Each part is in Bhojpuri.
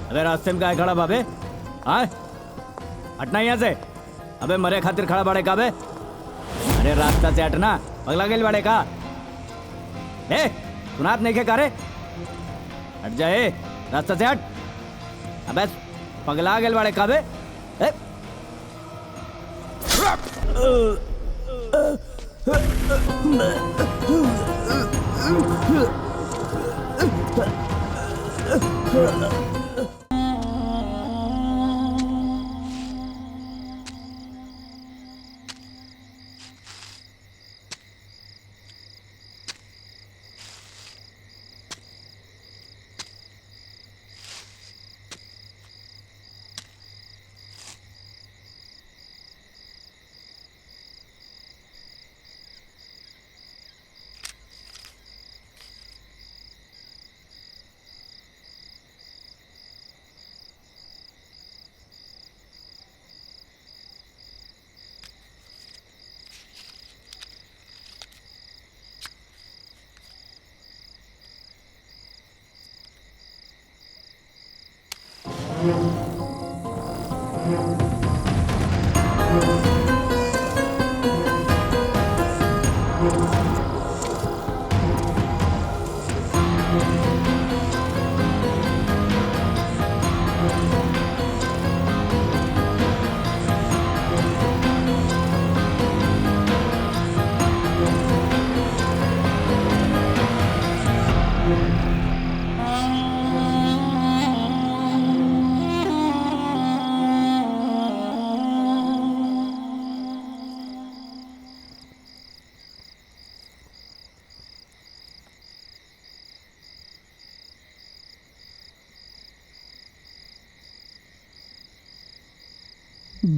अबे रास्ते में काय खड़ा बाबे? हाँ हटना यहाँ से। अबे मरे खातिर खड़ा बाड़े का बे? अरे रास्ता से हटना, पगला गेल बाड़े का? सुनात नहीं के कारे? हट जाए, रास्ता से हट। अबे पगला गेल बाड़े का बे?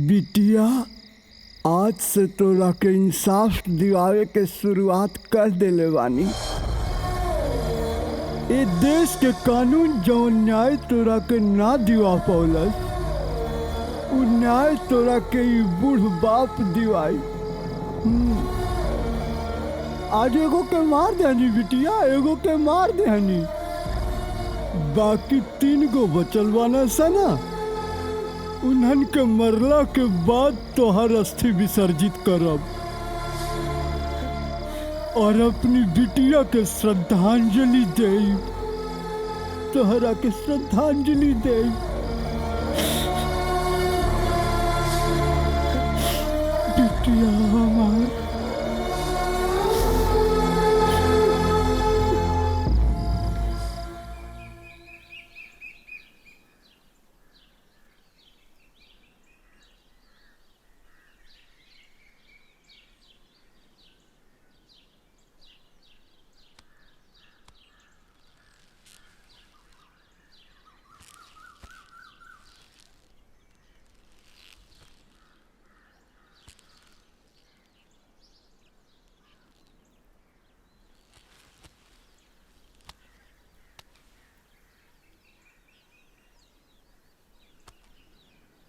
बिटिया, आज से तोरा के इंसाफ दिवावे के शुरुआत कर देले बानी। ए देश के कानून जौन न्याय तोरा के ना दिवा पौलस, उ न्याय तोरा के ई बूढ़ बाप दिवाई। आज एगो के मार देहनी बिटिया, एगो के मार देहनी, बाकी 3 गो बचल बाना सना। उन्हन के मरला के बाद तोहर अस्थि विसर्जित करब और अपनी बिटिया के श्रद्धांजलि देब, तोहरा के श्रद्धांजलि देब। बिटिया हमार,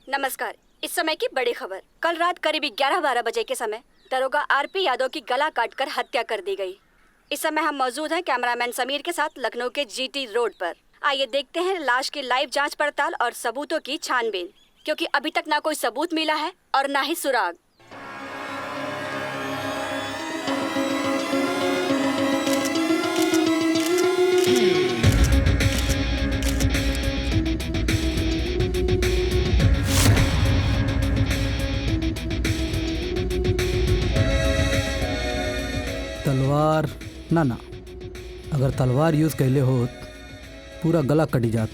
नमस्कार। इस समय की बड़ी खबर। कल रात करीब 11-12 बजे के समय दरोगा आरपी यादव की गला काटकर हत्या कर दी गई। इस समय हम मौजूद हैं कैमरामैन समीर के साथ लखनऊ के जीटी रोड पर। आइए देखते हैं लाश की लाइव जांच पड़ताल और सबूतों की छानबीन, क्योंकि अभी तक ना कोई सबूत मिला है और ना ही सुराग। तलवार ना, अगर तलवार यूज कैले होत पूरा गला कटी जात।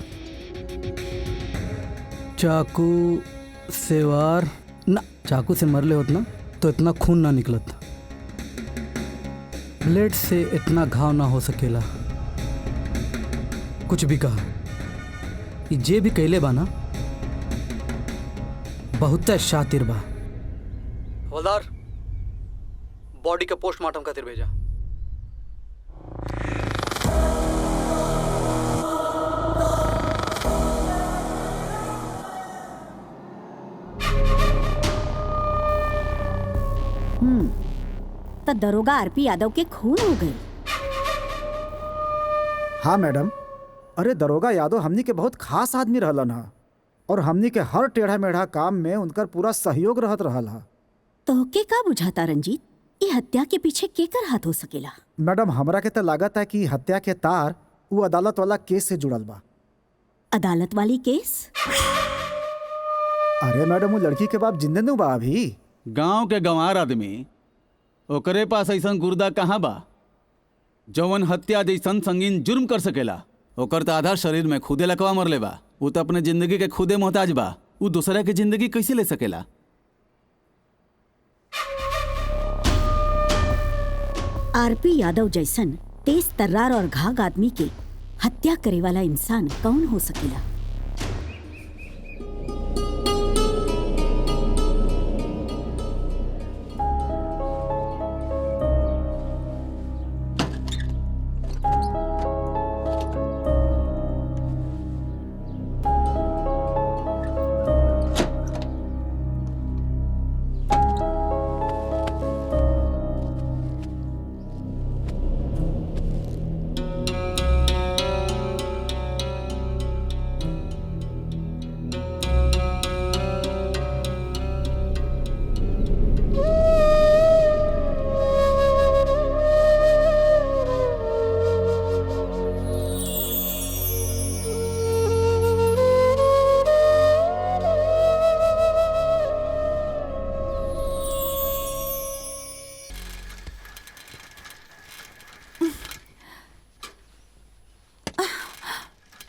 चाकू से वार ना, चाकू से मरले होत ना तो इतना खून ना निकलत। ब्लेड से इतना घाव ना हो सकेला। कुछ भी कहा, ये जे भी कैले बा ना बहुत शातिर बा हवलदार, बॉडी के पोस्टमार्टम खातिर भेजा। तो दरोगा आरपी यादव के खून हो गई। हाँ मैडम, अरे दरोगा यादव हमनी के बहुत खास आदमी रहलन हा और हमनी के हर टेढ़ा मेढ़ा काम में उनकर पूरा सहयोग रहत रहल हा। तो के का बुझाता रंजीत, ये हत्या के पीछे केकर हाथ हो सकेला? मैडम हमरा के तो लागत है कि हत्या के तार वो अदालत वाला केस से जुड़ल बा। अदालत वाली केस? अरे मैडम, वो लड़की के बाप जिंदे नु बा अभी। गांव के गंवार आदमी, ओकरे पास ऐसन गुर्दा कहाँ बा जवन हत्या जैसन संगीन जुर्म कर सकेला। ओकर तो आधा शरीर में खुदे लकवा मरले बा। वो तो अपने जिंदगी के खुदे मोहताज बा। वो दूसरा के जिंदगी कैसे ले सकेला? आरपी यादव जैसन तेज तर्रार और घाघ आदमी के हत्या करे वाला इंसान कौन हो सकेला?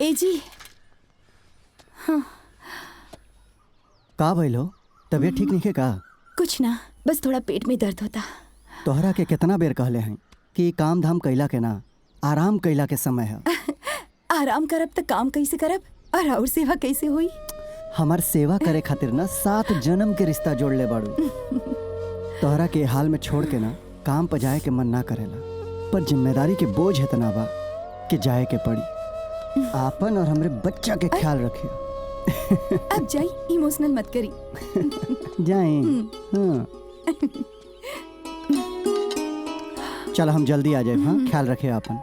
ए जी, का भइलो? तबीयत ठीक नहीं है का? कुछ ना, बस थोड़ा पेट में दर्द होता। तोहरा के कितना बेर कहले हैं कि काम धाम कैला के ना, आराम कैला के समय है। आराम करब तो काम कैसे करब और और सेवा कैसे हुई? हमार सेवा करे खातिर ना 7 जन्म के रिश्ता जोड़ ले बाड़ू। तोहरा के हाल में छोड़ के ना काम पर जाए के मन ना करेला, पर जिम्मेदारी के बोझ इतना बा कि जाए के पड़ी। आपन और हमरे बच्चा के ख्याल रखियो। अब जाई, इमोशनल मत करी। जाए। हाँ। चल हम जल्दी आ जाए। हाँ, ख्याल रखिए आपन।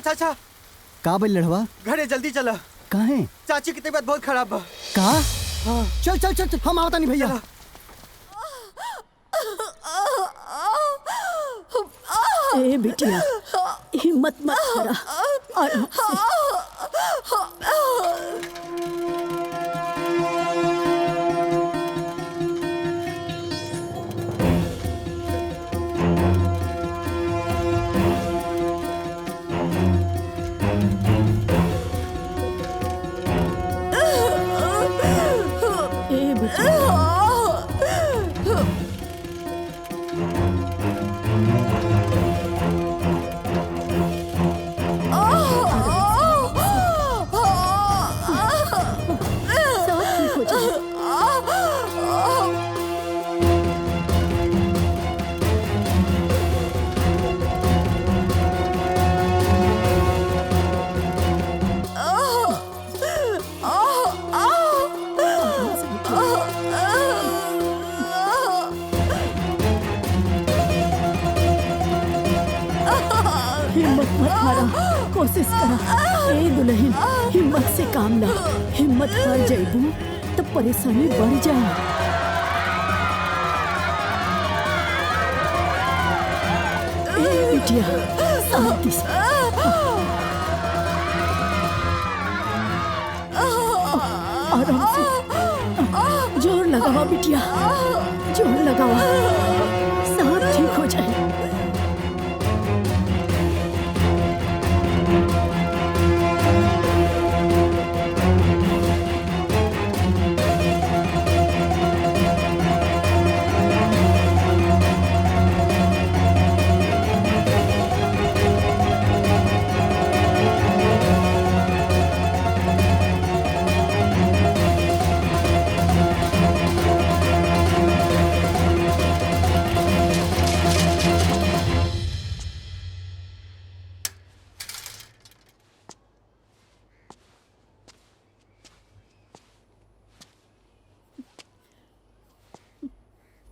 चाचा का बोल लड़वा? घरे जल्दी चला। काहे? चाची की तबीयत बहुत खराब बा। का? चल चल चल, हम आवता नहीं भैया। ए बिटिया, हिम्मत मत करा। आराम से। ए बिटिया, हिम्मत मत हारा, कोशिश करा। ए दुल्हन, हिम्मत से काम ला। हिम्मत हार जाइबू तो परेशानी बढ़ जाए। ए बिटिया, शांति से। लगावा बिटिया, जोर लगावा, सब ठीक हो जाए।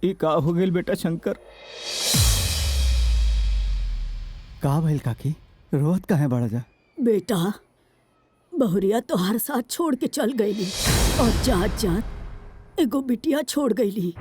ई का हो गेल बेटा शंकर? का भइल काकी, रोत काहे बड़ा जा? बेटा, बहुरिया तोहार साथ छोड़ के चल गईली और जात जात एगो बिटिया छोड़ गईली।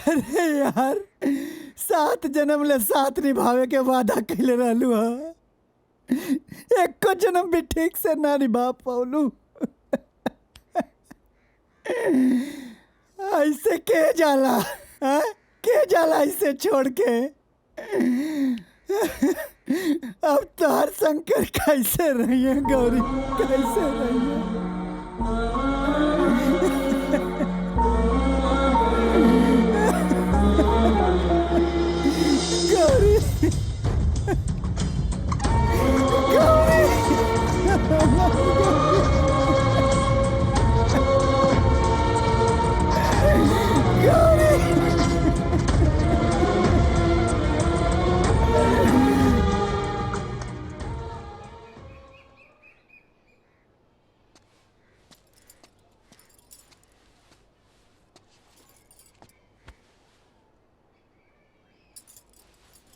अरे यार, 7 जन्म ले साथ निभावे के वादा कैले रहलू हा, एको जन्म भी ठीक से ना निभा पौलू। ऐसे के जाला, हाँ? के जाला ऐसे छोड़ के? अब तार शंकर कैसे रहिए गौरी, कैसे रहिए? गौरी,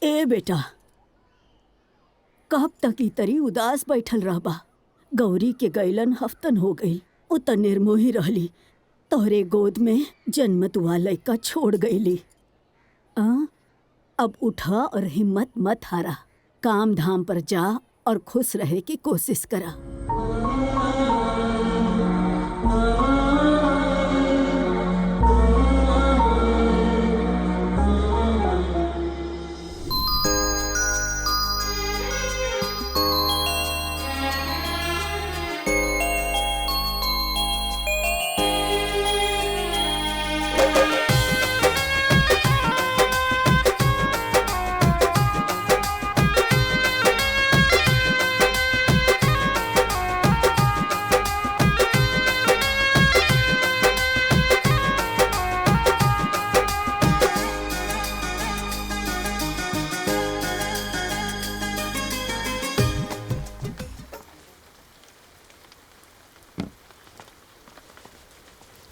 ए बेटा, कब तक ई तरी उदास बैठल रहबा? गौरी के गैलन हफ्तन हो गई, उ त निर्मोही रहली, तोहरे गोद में जन्मत हुआ लड़का छोड़ गईली। अब उठा और हिम्मत मत हारा, काम धाम पर जा और खुश रहे की कोशिश करा।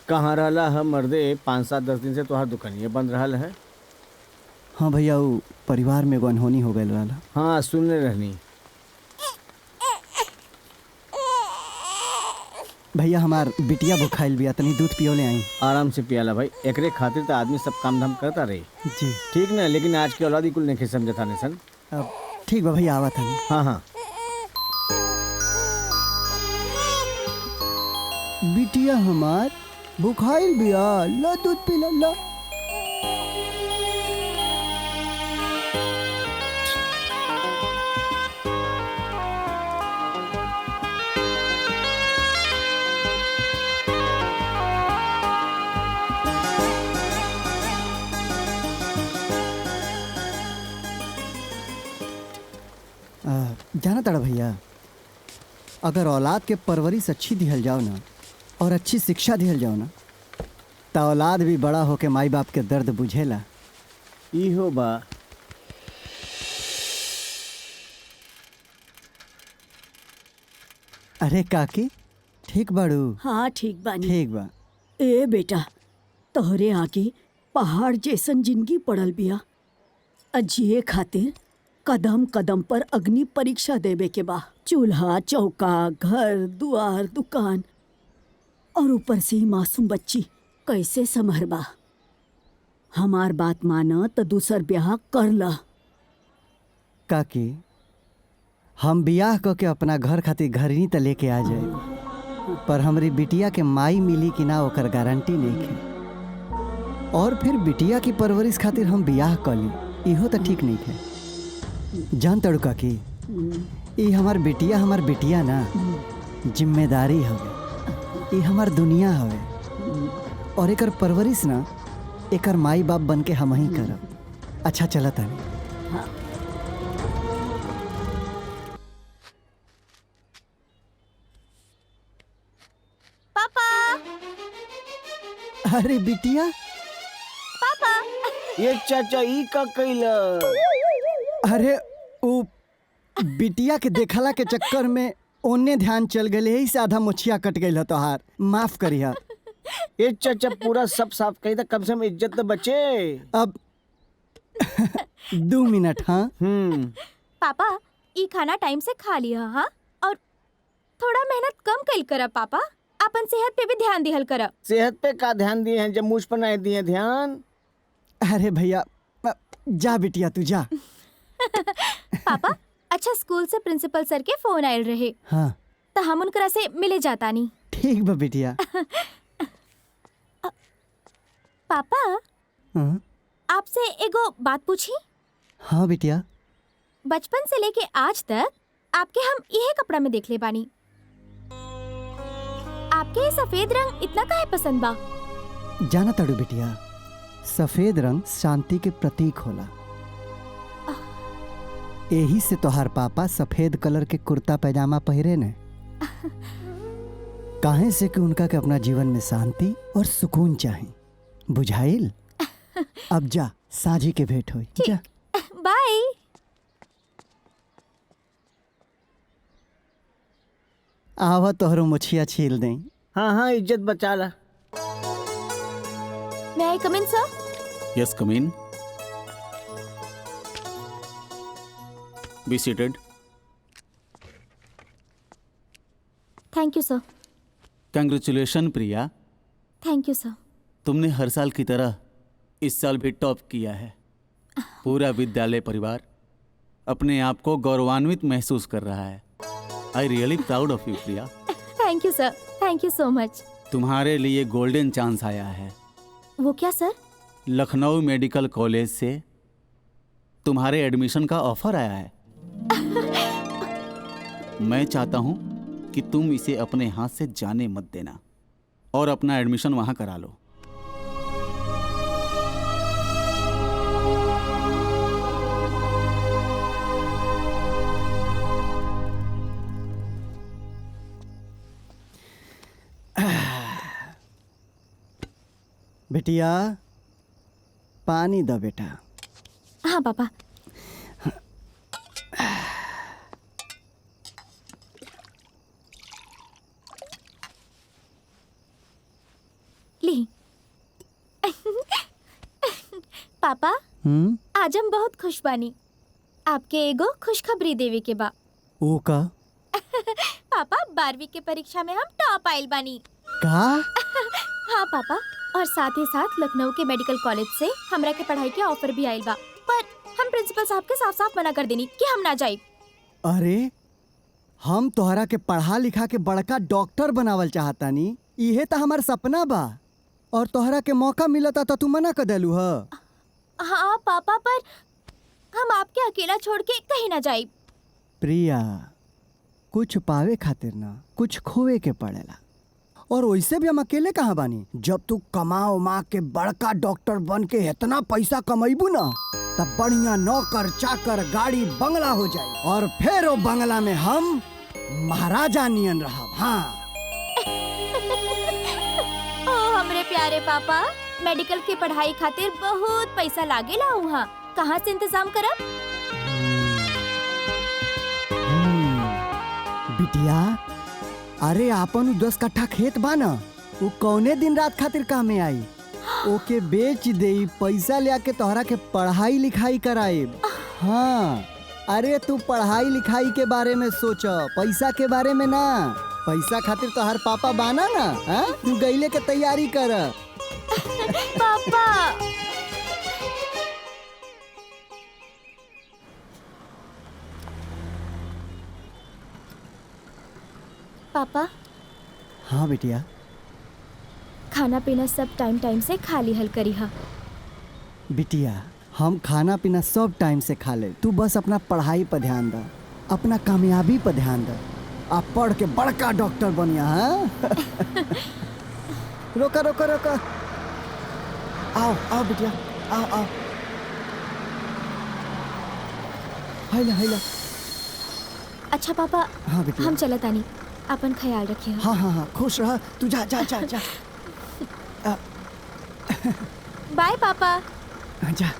कहाँ रहला है मर्दे? 5-7-10 दिन से तोहार दुकानिया बंद रहल है। हाँ भैया, वो परिवार में एगो अनहोनी हो गइल रहला। हाँ सुनने रहनी। भैया हमार बिटिया भुखाइल बिया, तनी दूध पियो ले आई। आराम से पियाला भाई, एकरे खातिर तो आदमी सब काम धाम करता रही। जी ठीक ना, लेकिन आज के औलादी कुल नहीं समझता ने सन। अब ठीक बा भैया, आवा था। हाँ हाँ। बिटिया हमार बुखाइल बिया, ला दूध पिला ला। जाना ताड़ा भैया, अगर औलाद के परवरिश अच्छी दिहल जाओ ना और अच्छी शिक्षा दिहल जाओ ना तो औलाद भी बड़ा होके माई बाप के दर्द बुझेला। इहो बा। अरे काकी ठीक बाड़ू? हाँ ठीक बानी। ठीक बा। ए बेटा, तोहरे आगे पहाड़ जैसन जिंदगी पड़ल बिया। जिए खातिर कदम कदम पर अग्नि परीक्षा देवे के बा। चूल्हा चौका, घर दुआर दुकान, और ऊपर से ही मासूम बच्ची कैसे संभरबा। हमार बात माना तो दूसर ब्याह कर ला। काकी हम बियाह क के अपना घर खातिर घरनी त लेके आ जाए, पर हमरी बिटिया के माई मिली कि ना ओकर गारंटी नहीं है। और फिर बिटिया की परवरिश खातिर हम बियाह क ली, इहो तो ठीक नहीं है। जान तड़ू काकी, ई हमार बिटिया ना जिम्मेदारी हवे, ई हमार दुनिया हवे, और एकर परवरिश ना एकर माई बाप बन के हम ही करब। अच्छा चला तानी। अरे बिटिया, पापा ये चाचा ई का कइला? अरे वो बिटिया के देखला के चक्कर में ओने ध्यान चल गए, यही से आधा मुछिया कट गई तोहार, माफ करिया। ये चाचा पूरा सब साफ कही था, कम से कम इज्जत तो बचे। अब 2 मिनट। हाँ पापा ई खाना टाइम से खा लिया। हाँ, और थोड़ा मेहनत कम कल करा पापा, अपन सेहत पे भी ध्यान दिहल करा। सेहत पे का ध्यान दिए हैं जब मुझ पर नहीं दिए ध्यान? अरे भैया जा बिटिया तू जा। पापा अच्छा, स्कूल से प्रिंसिपल सर के फोन आयल रहे। हाँ तो हम उनकरा से मिले जाता नहीं। ठीक बा बिटिया। पापा हाँ? आपसे एगो बात पूछी? हाँ बिटिया। बचपन से लेके आज तक आपके हम यही कपड़ा में देख ले बानी, आपके ये सफेद रंग इतना काहे पसंद बा? जाना तड़ू बिटिया, सफेद रंग शांति के प्रतीक होला। यही से तोहार पापा सफेद कलर के कुर्ता पैजामा पहरे ने, काहे से कि उनका के अपना जीवन में शांति और सुकून चाहिए। बुझाइल? अब जा, साझी के भेंट होई। जा बाय। आवा तोहरो मुछिया छील दें। हाँ हाँ, इज्जत बचा ला। May I come in, sir? Yes, come in. Be seated. Thank you, sir. Congratulations, Priya. Thank you, sir. तुमने हर साल की तरह इस साल भी टॉप किया है। पूरा विद्यालय परिवार अपने आप को गौरवान्वित महसूस कर रहा है। I really proud of you, Priya. Thank you, sir. Thank you so much. तुम्हारे लिए गोल्डन चांस आया है। वो क्या सर? लखनऊ मेडिकल कॉलेज से तुम्हारे एडमिशन का ऑफर आया है। मैं चाहता हूं कि तुम इसे अपने हाथ से जाने मत देना और अपना एडमिशन वहां करा लो। बिटिया पानी दो बेटा। हाँ पापा। ली। पापा आज हम बहुत खुश बानी, आपके एगो खुशखबरी देवे के बा। ओ का? पापा 12वीं के परीक्षा में हम टॉप आइल बानी। का? हाँ पापा, और साथ ही साथ लखनऊ के मेडिकल कॉलेज से हमरा के पढ़ाई के ऑफर भी आइल बा, पर हम प्रिंसिपल साहब के साफ साफ मना कर देनी कि हम ना जाए। अरे हम तोहरा के पढ़ा लिखा के बड़का डॉक्टर बनावल चाहतानी, इहे तो हमार सपना बा, और तोहरा के मौका मिलता तो तू मना कर देलू ह। हाँ पापा, पर हम आपके अकेला छोड़ के कहीं ना जाए। प्रिया, कुछ पावे खातिर ना कुछ खोवे के पड़ेला, और वैसे भी हम अकेले कहाँ बानी। जब तू कमा उमा के बड़का डॉक्टर बन के इतना पैसा कमाइबू ना, तब बढ़िया नौकर चाकर गाड़ी बंगला हो जाए, और फिर वो बंगला में हम महाराजा नियन रहा। हाँ ओ हमरे प्यारे पापा, मेडिकल के पढ़ाई खातिर बहुत पैसा लागेला वहाँ, कहाँ से इंतजाम करब? बिटिया, अरे आपन 10 कट्ठा खेत बा ना, वो कौने दिन रात खातिर कामे आई। ओके बेच दे, पैसा ले आके तोहरा के पढ़ाई लिखाई कराए। हाँ, अरे तू पढ़ाई लिखाई के बारे में सोच, पैसा के बारे में ना। पैसा खातिर तोहर पापा बाना ना। हाँ, तू गईले के तैयारी कर। पापा पापा। हाँ बिटिया। खाना पीना सब टाइम टाइम से खा ली हल करी हा। बिटिया, हम खाना पीना सब टाइम से खा ले, तू बस अपना पढ़ाई पर ध्यान दे, अपना कामयाबी पर ध्यान दे। आप पढ़ के बड़का डॉक्टर बनिया। हाँ रोका रोका रोका, आओ आओ बिटिया, आओ आओ। हैला हैला। अच्छा पापा, हाँ बिटिया। हम चलत आनी, अपन ख्याल रखिए। हाँ हाँ हाँ, खुश रह, तू जा जा जा जा। बाय पापा। जा।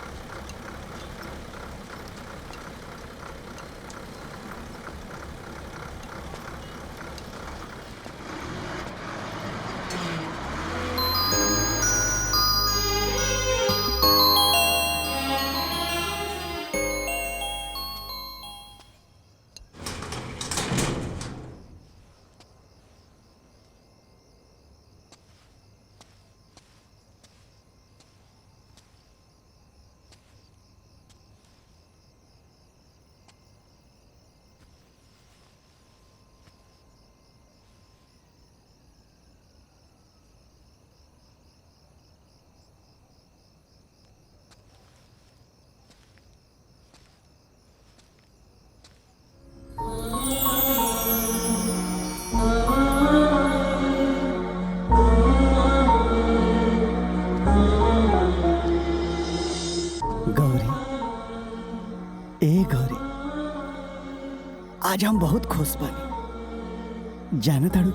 आज हम बहुत खुश बानी। जाना ताड़ू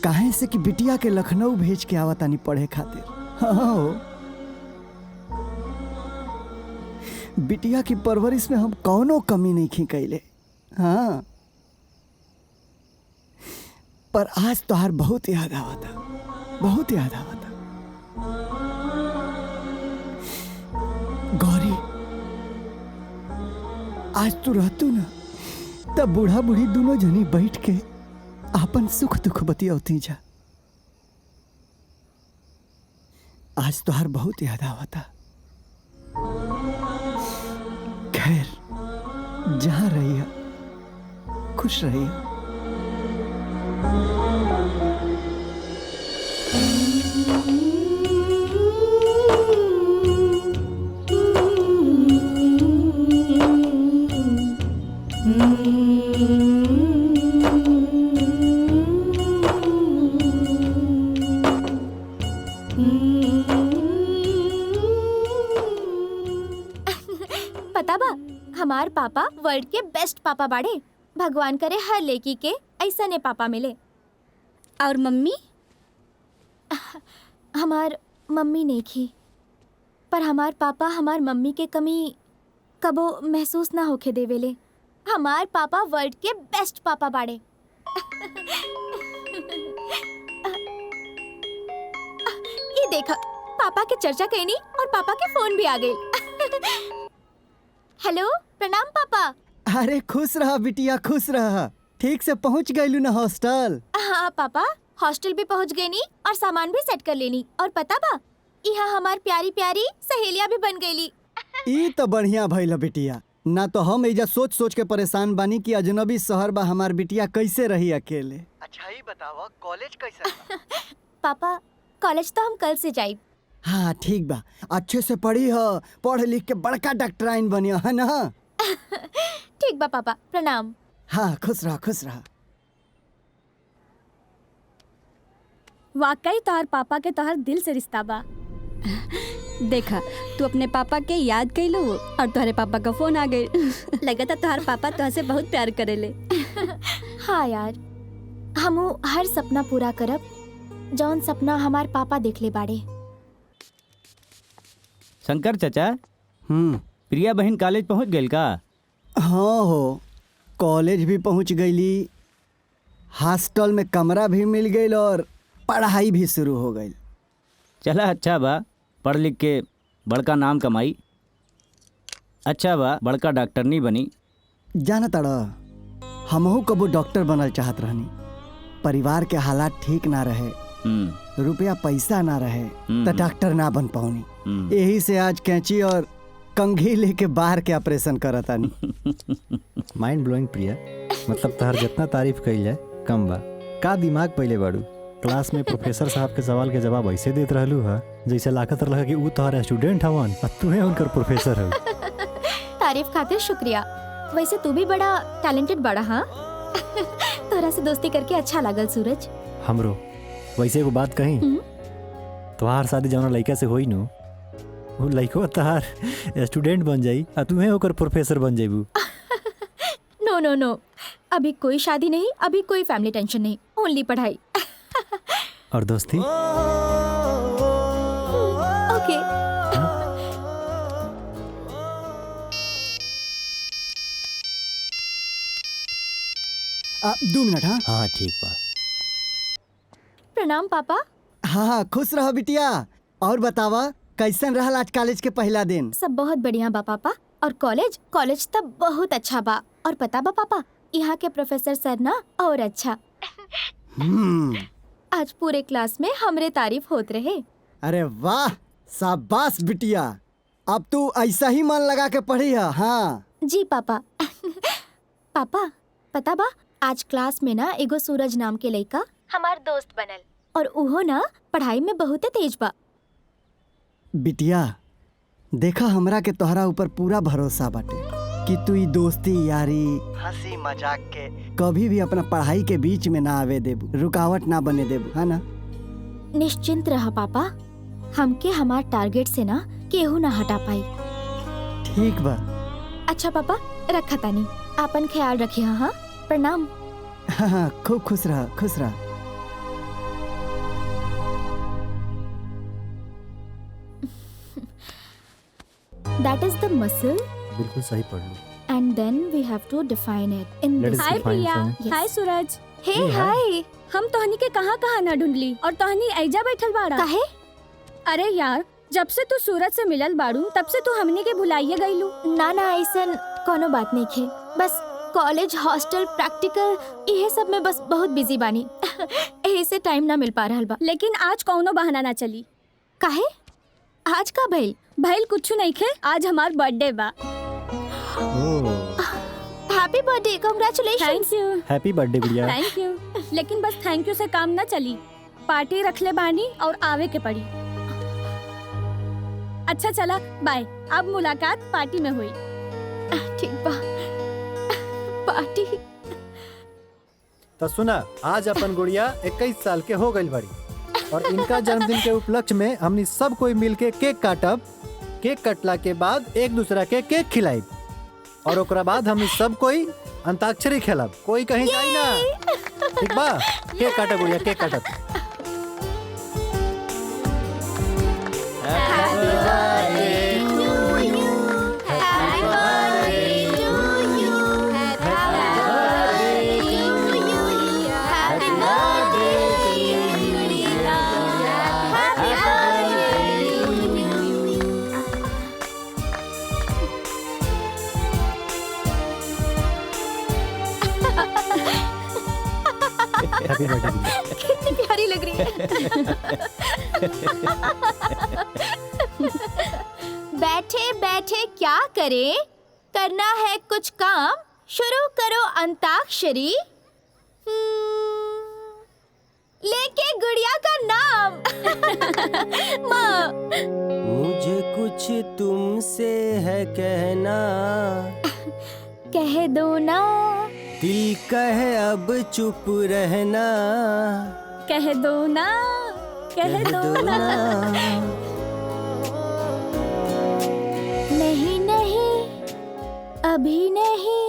काहे से कि बिटिया के लखनऊ भेज के आवतानी पढ़े खातिर। हाँ, बिटिया की परवरिश में हम कौनो कमी नहीं खी कैले। हाँ, पर आज तोहार बहुत याद आवता, बहुत याद आवता। गौरी, आज तू रहतू ना, तब बूढ़ा बूढ़ी दोनों जनी बैठ के आपन सुख दुख बतियावती जा। आज तोहार बहुत याद आवता। खैर, जहां रहिया खुश रहिया। पता बा, हमार पापा वर्ल्ड के बेस्ट पापा बाड़े। भगवान करे हर लड़की के ऐसा ने पापा मिले। और मम्मी? हमार मम्मी नहीं थी, पर हमार पापा हमार मम्मी के कमी कबो महसूस ना होके देवेले। हमार पापा वर्ल्ड के बेस्ट पापा बाड़े। ये देखा, पापा के चर्चा कहनी और पापा के फोन भी आ गई। हेलो, प्रणाम पापा। अरे खुश रहा बिटिया, खुश रहा। ठीक से पहुंच गईलू ना हॉस्टल? हाँ पापा, हॉस्टल भी पहुंच गई नी और सामान भी सेट कर लेनी। और पता बा, यहाँ हमार प्यारी प्यारी सहेलियाँ भी बन गईली। ई तो बढ़िया भइल बिटिया। ना तो हम एजा सोच सोच के परेशान बानी कि अजनबी शहर बा, हमार बिटिया कैसे रही अकेले। अच्छा ही बतावा, कॉलेज कैसे बा? पापा, कॉलेज तो हम कल से जाए। हाँ ठीक बा, अच्छे से पढ़ी हो, पढ़ लिख के बड़का डॉक्टराइन बनिया, है ना? ठीक बा पापा, प्रणाम। हाँ, खुश रहा, खुश रहा। वाकई तोहर पापा के तोहर दिल से रिश्ता बा। देखा तू अपने पापा के याद कैलो और तुम्हारे पापा का फोन आ गए। लगा था तुम्हारे पापा तुझसे बहुत प्यार करेले। हाँ यार, हमू हर सपना पूरा करब जौन सपना हमार पापा देख ले बाड़े। शंकर चाचा, प्रिया बहन कॉलेज पहुंच गई का? हाँ हो, कॉलेज भी पहुंच गईली, हॉस्टल में कमरा भी मिल गई और पढ़ाई भी शुरू हो गई। चला अच्छा बा, पढ़ लिख के बड़का नाम कमाई। अच्छा बा, बड़का डॉक्टर नहीं बनी। जाना तड़ा, हमहू कबो डॉक्टर बनल चाहत रहनी। परिवार के हालात ठीक ना रहे, रुपया पैसा ना रहे तो डॉक्टर ना बन पाऊनी। यही से आज कैंची और कंघी लेके बाहर के ऑपरेशन करता नहीं। माइंड ब्लोइंग प्रिया, मतलब तहर जितना तारीफ कइल जाए कम बा। का दिमाग पहले बाड़ू, क्लास में प्रोफेसर साहब के सवाल के जवाब ऐसे देत रहलू है जैसे लागत रहा कि ऊ तोहरा स्टूडेंट हवन और तू उनकर प्रोफेसर हो। तारीफ खातिर शुक्रिया। वैसे तू भी बड़ा टैलेंटेड बड़ा। हाँ तोरा से दोस्ती करके अच्छा लागल सूरज। हमरो वैसे एगो बात कही, तोहार शादी जौना लड़का से होई नु, वो लड़को तहार स्टूडेंट बन जाई और तुम्हें होकर प्रोफेसर बन जाइबू। नो नो नो, अभी कोई शादी नहीं, अभी कोई फैमिली टेंशन नहीं, ओनली पढ़ाई। और दोस्ती? ओके। दो मिनट। हाँ हाँ ठीक बा। प्रणाम पापा। हाँ खुश रहो बिटिया। और बतावा कैसन रहल आज कॉलेज के पहला दिन? सब बहुत बढ़िया बा पापा। और कॉलेज तब बहुत अच्छा बा। और पता बा पापा, यहाँ के प्रोफेसर सर ना और अच्छा। आज पूरे क्लास में हमरे तारीफ होत रहे। अरे वाह, शाबाश बिटिया, अब तू ऐसा ही मन लगा के पढ़ी है। हाँ जी पापा। पापा पता बा, आज क्लास में ना एगो सूरज नाम के लड़का हमार दोस्त बनल और उहो ना पढ़ाई में बहुत तेज बा। बिटिया देखा, हमरा के तोहरा ऊपर पूरा भरोसा बाटे कि तू ई दोस्ती यारी हंसी मजाक के कभी भी अपना पढ़ाई के बीच में ना आवे देबू, रुकावट ना बने देबू, है ना? निश्चिंत रहा पापा, हमके हमार टारगेट से ना केहू ना हटा पाई। ठीक बा। अच्छा पापा, रखा तानी, आपन ख्याल रखिए। हाँ प्रणाम। हाँ खूब खुश रहा, खुश रहा। That is the muscle. बिल्कुल सही पढ़ लो। And then we have to define it in this. हाय प्रिया। हाय सूरज। हे हाय। हम तोहनी के कहाँ ना ढूंढली और तोहनी ऐजा बैठल बाड़ा। काहे? अरे यार, जब से तू सूरज से मिलल बाड़ू तब से तू हमनी के भुलाइए गईलू। ना ना ऐसन कोनो बात नहीं खे, बस कॉलेज, हॉस्टल, प्रैक्टिकल ये सब में बस बहुत बिजी बानी। यही से टाइम ना मिल पा रहल बा। लेकिन आज कौनो बहाना ना चली। काहे? आज का भइल कुछ नहीं खे, आज हमार बर्थडे बा। Happy birthday, congratulations. Thank you. Happy birthday Gudiya. Thank you. लेकिन बस थैंक यू से काम ना चली, पार्टी रखले बानी और आवे के पड़ी। अच्छा चला, बाय। अब मुलाकात पार्टी में हुई। ठीक बा। पार्टी तो सुना, आज अपन गुड़िया 21 साल के हो गई बड़ी और इनका जन्मदिन के उपलक्ष्य में हमनी सब कोई मिल के केक काटब। केक कटला के बाद एक दूसरा के केक खिलाइब और ओकरा बाद हमनी सब कोई अंताक्षरी खेलब। कोई कहीं जाई ना, ठीक बा? केक काटा गुड़िया, केक काटा। कितनी प्यारी लग रही है। बैठे बैठे क्या करें, करना है कुछ काम, शुरू करो अंताक्षरी। लेके गुड़िया का नाम। माँ, मुझे कुछ तुमसे है कहना, कह दो ना। दिल कहे अब चुप रहना, कह दो ना, कह दो ना। अभी नहीं,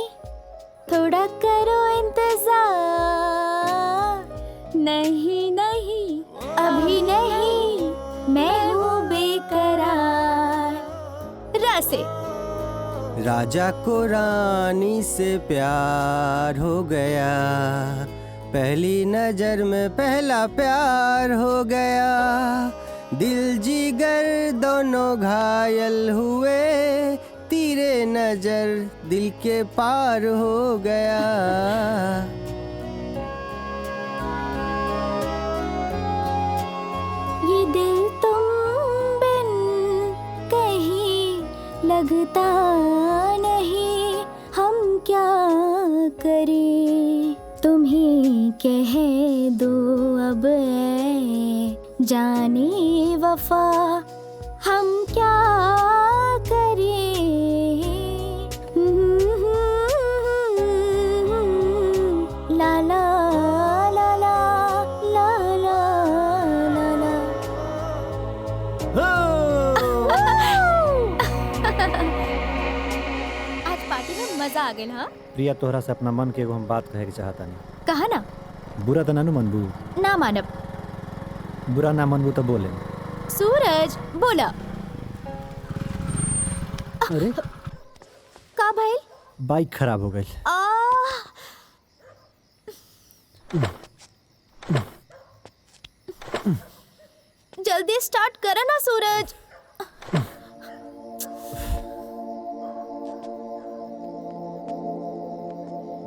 थोड़ा करो इंतजार। नहीं नहीं अभी नहीं, मैं हूँ बेकरार। रासे राजा को रानी से प्यार हो गया, पहली नजर में पहला प्यार हो गया। दिल जिगर दोनों घायल हुए, तेरे नजर दिल के पार हो गया। ये दिल तुम बिन कहीं लगता नहीं, हम क्या करें, तुम ही कह दो अब ऐ जाने वफा, हम क्या करें। ला ला ला ला ला ला ला ला। आज पार्टी में मजा आ गया हाँ? प्रिया, तोहरा से अपना मन के एगो हम बात कहे के चाहता नहीं। कहा ना? बुरा तो नानू मनबू? ना मानब। बुरा ना मनबू तो बोले। सूरज बोला। अरे का भाई? बाइक खराब हो गई। जल्दी स्टार्ट करो ना सूरज।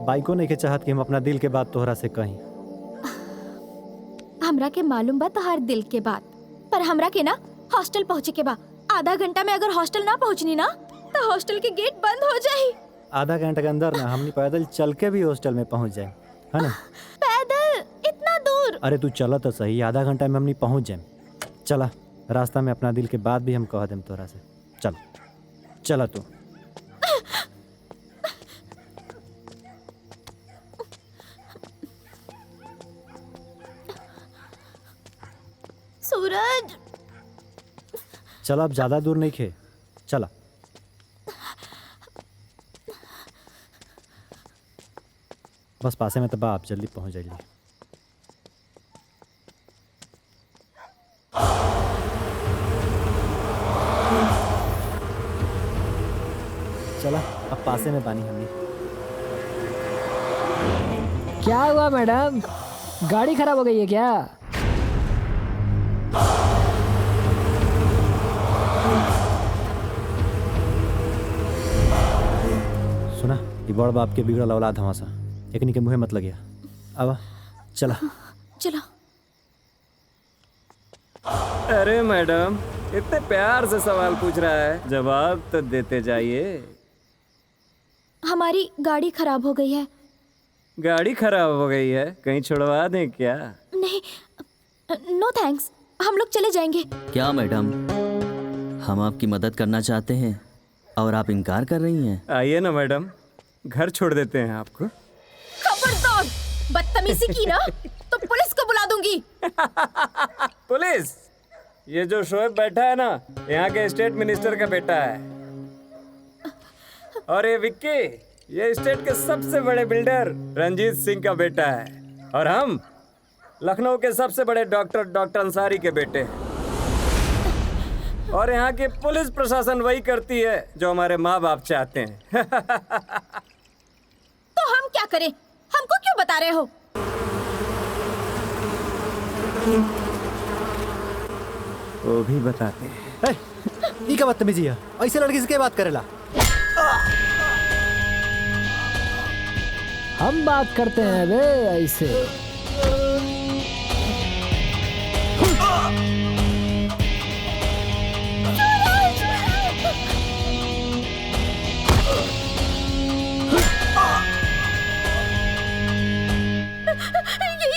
बाइको नहीं के चाहत कि हम अपना दिल के बात तोहरा से कहीं। हमरा के मालूम बा तोहार दिल के बात, पर हमरा के ना हॉस्टल पहुँचे के बा। आधा घंटा में अगर हॉस्टल ना पहुँचनी ना तो हॉस्टल के गेट बंद हो जाए। आधा घंटे के अंदर ना हमनी पैदल चल के भी हॉस्टल में पहुंच जाए, है ना? पैदल इतना दूर? अरे तू चला तो सही, आधा घंटा में हमनी पहुंच जाए। चला, रास्ता में अपना दिल के बात भी हम कह देम तोरा से। चल चला तू। सूरज चल, अब ज्यादा दूर नहीं खे, चला। बस पासे में तब आप जल्दी पहुंच जाइए। चला, अब पासे में पानी हमने। क्या हुआ मैडम, गाड़ी खराब हो गई है क्या? सुना, ये बड़ बाप के बिगड़ल औलाद हमासा, एकनी के मुँहे मत लगिया। अब चला। चलो। अरे मैडम, इतने प्यार से सवाल पूछ रहा है, जवाब तो देते जाइए। हमारी गाड़ी खराब हो गई है। गाड़ी खराब हो गई है, कहीं छुड़वा दें क्या? नहीं, नो थैंक्स, हम लोग चले जाएंगे। क्या मैडम, हम आपकी मदद करना चाहते हैं और आप इनकार कर रही हैं? आइए ना मैडम, घर छोड़ देते हैं आपको। खबरदार, बदतमीजी की ना तो पुलिस को बुला दूंगी। पुलिस? ये जो शोएब बैठा है ना, यहाँ के स्टेट मिनिस्टर का बेटा है। और ये विक्की, ये स्टेट के सबसे बड़े बिल्डर रंजीत सिंह का बेटा है। और हम लखनऊ के सबसे बड़े डॉक्टर अंसारी के बेटे हैं। और यहाँ की पुलिस प्रशासन वही करती है जो हमारे माँ बाप चाहते हैं। तो हम क्या करें? हमको क्यों बता रहे हो? वो भी बताते हैं। ये क्या बदतमीजी है? ऐसे लड़की से क्या बात करेला? हम बात करते हैं बे ऐसे।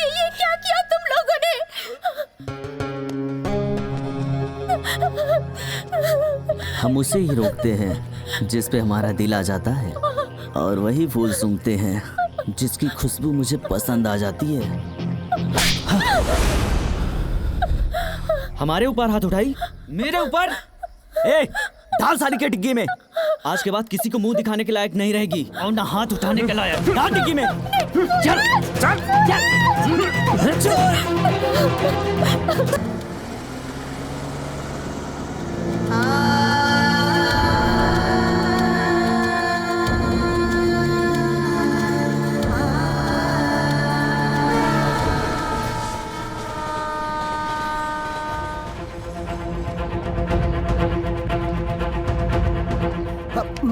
ये क्या किया तुम लोगों ने? हम उसे ही रोकते हैं जिस पे हमारा दिल आ जाता है, और वही फूल सूंघते हैं जिसकी खुशबू मुझे पसंद आ जाती है। हमारे ऊपर हाथ उठाई? मेरे ऊपर? ए, डाल सारी के डिग्गी में। आज के बाद किसी को मुंह दिखाने के लायक नहीं रहेगी और ना हाथ उठाने के लायक। डाल डिग्गी में। चल चल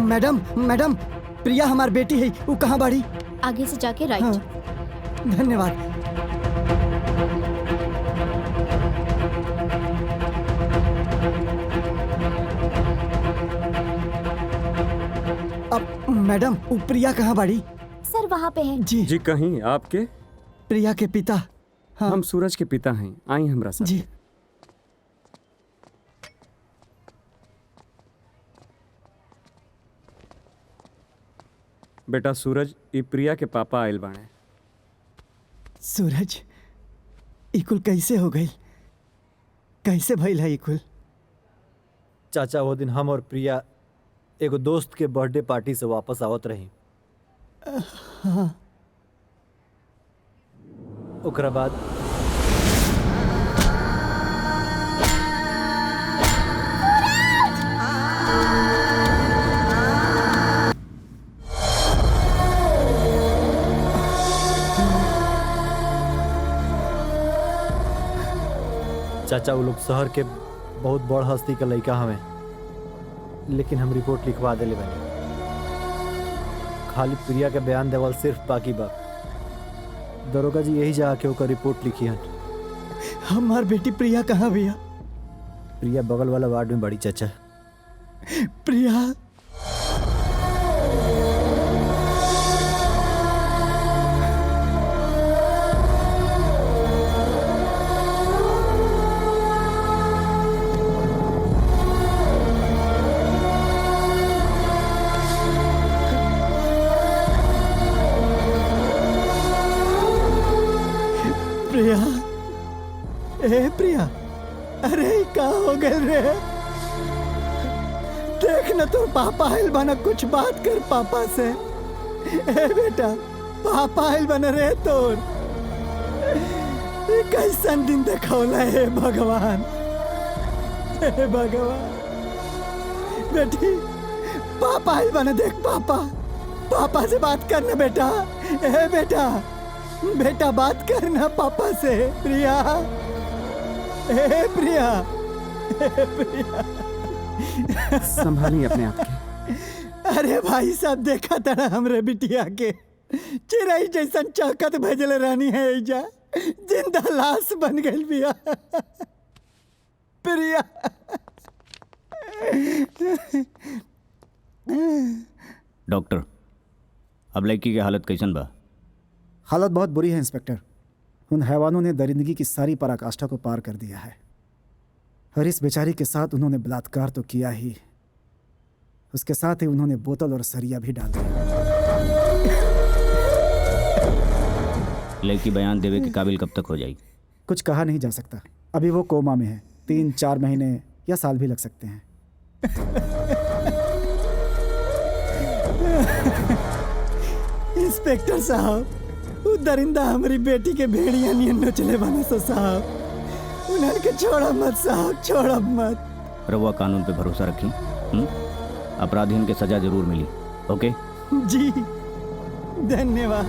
मैडम मैडम, प्रिया हमार बेटी है, वो कहाँ बाड़ी? आगे से जाके राइट। हाँ, धन्यवाद। अब मैडम, वो प्रिया कहाँ बाड़ी? सर वहाँ पे है। जी जी कहीं आपके प्रिया के पिता। हाँ। हम सूरज के पिता हैं, आई हमरा साथ। जी बेटा सूरज, ई प्रिया के पापा आयल बाणे। सूरज, इकुल कैसे हो गई? कैसे भइल है इकुल? चाचा वो दिन हम और प्रिया एगो दोस्त के बर्थडे पार्टी से वापस आवत रही। हाँ। ओकरा बाद चाचा वो लोग शहर के बहुत बड़ हस्ती का लड़का हमें, लेकिन हम रिपोर्ट लिखवा दिले बने। खाली प्रिया के बयान देवल सिर्फ बाकी बा। दरोगा जी यही जाके ओकर रिपोर्ट लिखी हन। हमार बेटी प्रिया कहाँ भैया? प्रिया बगल वाला वार्ड में बड़ी चाचा। प्रिया प्रिया, ए प्रिया, अरे का हो गए रे? देख न तो पापा आइल बना, कुछ बात कर पापा से। ए बेटा, पापा आइल बना रे तोर। कैसन दिन देखौला है भगवान, हे भगवान। बेटी, पापा आइल बना, देख पापा, पापा से बात करना बेटा। ए बेटा, बेटा बात करना पापा से। प्रिया, ए प्रिया, ए प्रिया, संभालिए अपने आप के। अरे भाई साहब, देखा था हमरे बिटिया के चिड़ै जैसन चौकत भेजल रानी है, एजा जिंदा लाश बन गई बिया। प्रिया, डॉक्टर, अब लड़की की हालत कैसन बा? हालत बहुत बुरी है इंस्पेक्टर। उन हैवानों ने दरिंदगी की सारी पराकाष्ठा को पार कर दिया है, और इस बेचारी के साथ उन्होंने बलात्कार तो किया ही, उसके साथ ही उन्होंने बोतल और सरिया भी डाल दिया। लड़की बयान देवे के काबिल कब तक हो जाएगी? कुछ कहा नहीं जा सकता। अभी वो कोमा में है, 3-4 महीने या साल भी लग सकते हैं। इंस्पेक्टर साहब, वो दरिंदा हमारी बेटी के भेड़िया नियन नचले बने सो साहब। उन्हें के छोड़ा मत साहब, छोड़ा मत। रवा कानून पे भरोसा रखी। अपराधियों के सजा जरूर मिली। ओके जी, धन्यवाद।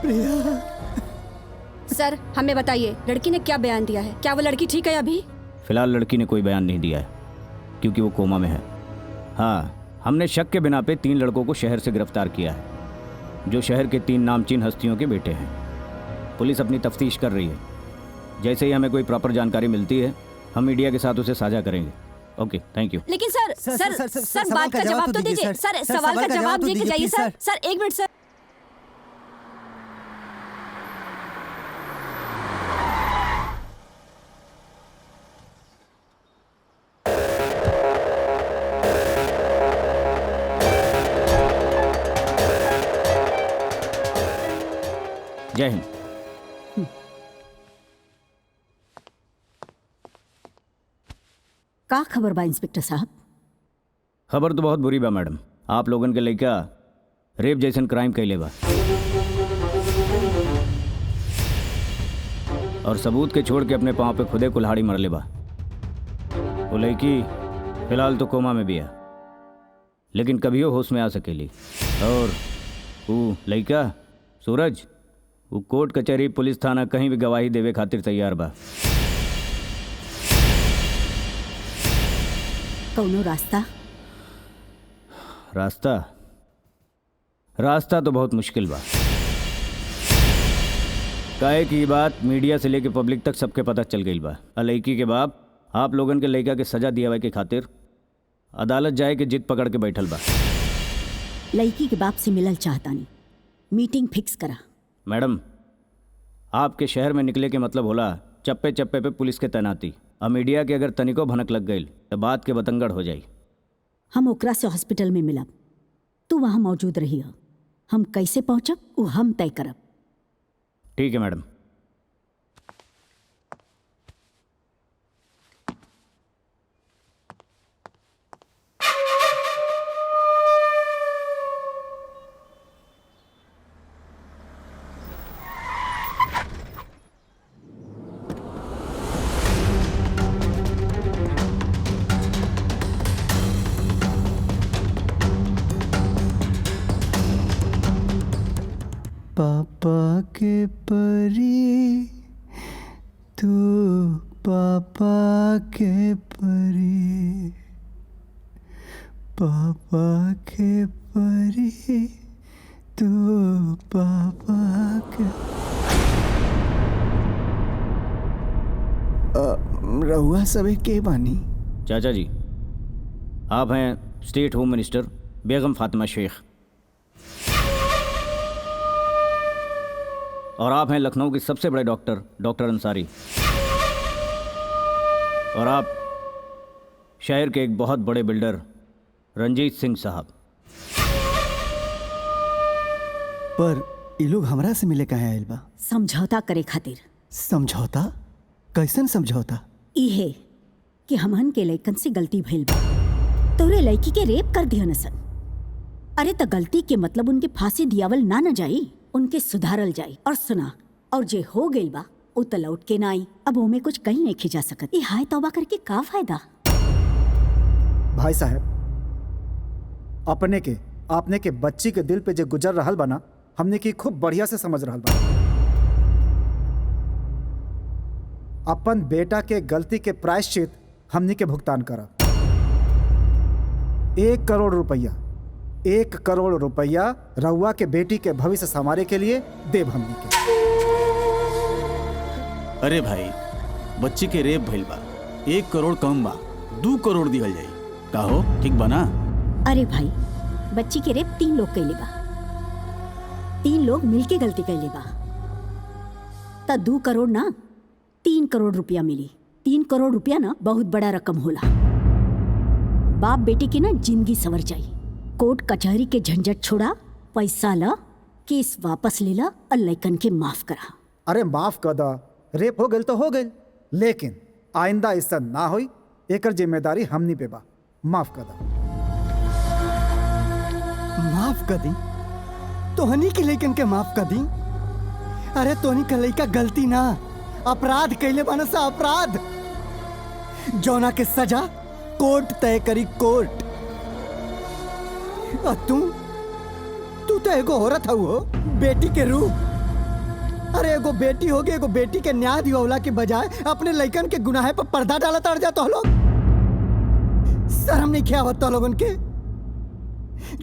प्रिया, सर हमें बताइए, लड़की ने क्या बयान दिया है? क्या वो लड़की ठीक है अभी? फिलहाल लड़की ने कोई बयान नहीं दिया है, क्योंकि वो कोमा में है। हाँ, हमने शक के बिना पे 3 लड़कों को शहर से गिरफ्तार किया है, जो शहर के 3 नामचीन हस्तियों के बेटे हैं। पुलिस अपनी तफ्तीश कर रही है। जैसे ही हमें कोई प्रॉपर जानकारी मिलती है, हम मीडिया के साथ उसे साझा करेंगे। ओके, थैंक यू। लेकिन सर बात का जवाब तो दीजिए। सर सवाल का जवाब दे के जाइए। सर 1 मिनट सर। जय हिंद। का खबर बा इंस्पेक्टर साहब? खबर तो बहुत बुरी बा मैडम। आप लोगन के लइका रेप जैसन क्राइम कैले बा और सबूत के छोड़ के अपने पाँव पे खुदे कुल्हाड़ी मरले बा। वो लड़की फिलहाल तो कोमा में भी है, लेकिन कभियो होश में आ सकेली। और वो लड़का सूरज, वो कोर्ट कचहरी पुलिस थाना कहीं भी गवाही देवे खातिर तैयार बा। कौनो रास्ता? रास्ता तो बहुत मुश्किल बा। काहे की बात मीडिया से लेके पब्लिक तक सबके पता चल गई बा। लड़की के बाप आप लोगन के लड़का के सजा दिया के खातिर अदालत जाए के जिद पकड़ के बैठल बा। लड़की के बाप से मिलल चाहतानी, मीटिंग फिक्स करा। मैडम, आपके शहर में निकले के मतलब होला चप्पे चप्पे पे पुलिस के तैनाती। अब मीडिया के अगर तनिको भनक लग गई तो बात के बतंगड़ हो जाई। हम ओकरा से हॉस्पिटल में मिलब, तू वहाँ मौजूद रही। हम कैसे पहुँचब वो हम तय करब। ठीक है मैडम। पापा के परी तू, पापा के परी, पापा के परी तू, पापा के। रहुआ सबे के बानी? चाचा जी, आप हैं स्टेट होम मिनिस्टर बेगम फातिमा शेख, और आप हैं लखनऊ के सबसे बड़े डॉक्टर अंसारी, और आप शहर के एक बहुत बड़े बिल्डर रंजीत सिंह साहब। पर ये लोग हमरा से मिले कहे आइल बा? समझौता करे खातिर। समझौता? कैसन समझौता? इहे कि हमहन के लइकन से गलती भइल बा, तोरे लड़की के रेप कर दिया नसन। अरे त गलती के मतलब उनके फांसी दियावल ना न जाई, उनके सुधारल जाई। और सुना, और जे हो गइल बा उ त लौट के ना आई। अब ओमे कुछ कहीं नहीं खिंचा सकत। ई हाय तौबा करके का फायदा? भाई साहब, आपने के बच्ची के दिल पे जो गुजर रहल बा ना, हमने की खूब बढ़िया से समझ रहल बा। अपन बेटा के गलती के प्रायश्चित हमने के भुगतान करा। 1 करोड़ रुपया, 1 करोड़ रुपया रउआ के बेटी के भविष्य संवारे के लिए देव हमने के। अरे भाई, बच्ची के रेप भइल बा, 1 करोड़ कम बा, 2 करोड़ दिहल जाई। का हो, ठीक बा ना? अरे भाई, बच्ची के रेप 3 लोग कैले बा, 3 लोग मिलके गलती कैले बा, त 2 करोड़ ना 3 करोड़ रुपया मिली। 3 करोड़ रुपया ना बहुत बड़ा रकम होला। बाप बेटी की ना जिंदगी संवर जाई। कोर्ट कचहरी के झंझट छोड़ा, पैसा ला, केस वापस ले ला और लइकन के माफ करा। अरे माफ कर दा, रेप हो गई तो हो गई, लेकिन आइंदा ऐसा ना होई, एकर जिम्मेदारी हमनी पे बा। माफ कर दा। माफ कर दी? तोहनी के लइकन के माफ कर दी? अरे तोहनी के लइका गलती ना, अपराध कैले बाना सा, अपराध जौना के सजा कोर्ट तय करी, कोर्ट। और तू तो एगो औरत हो, बेटी के रूप। अरे एगो बेटी होगी, एगो बेटी के न्याय दिवला के बजाय अपने लइकन के गुनाहे पर पर्दा डाला तड़ जाता लोग। शर्म नहीं किया होता लोगन के?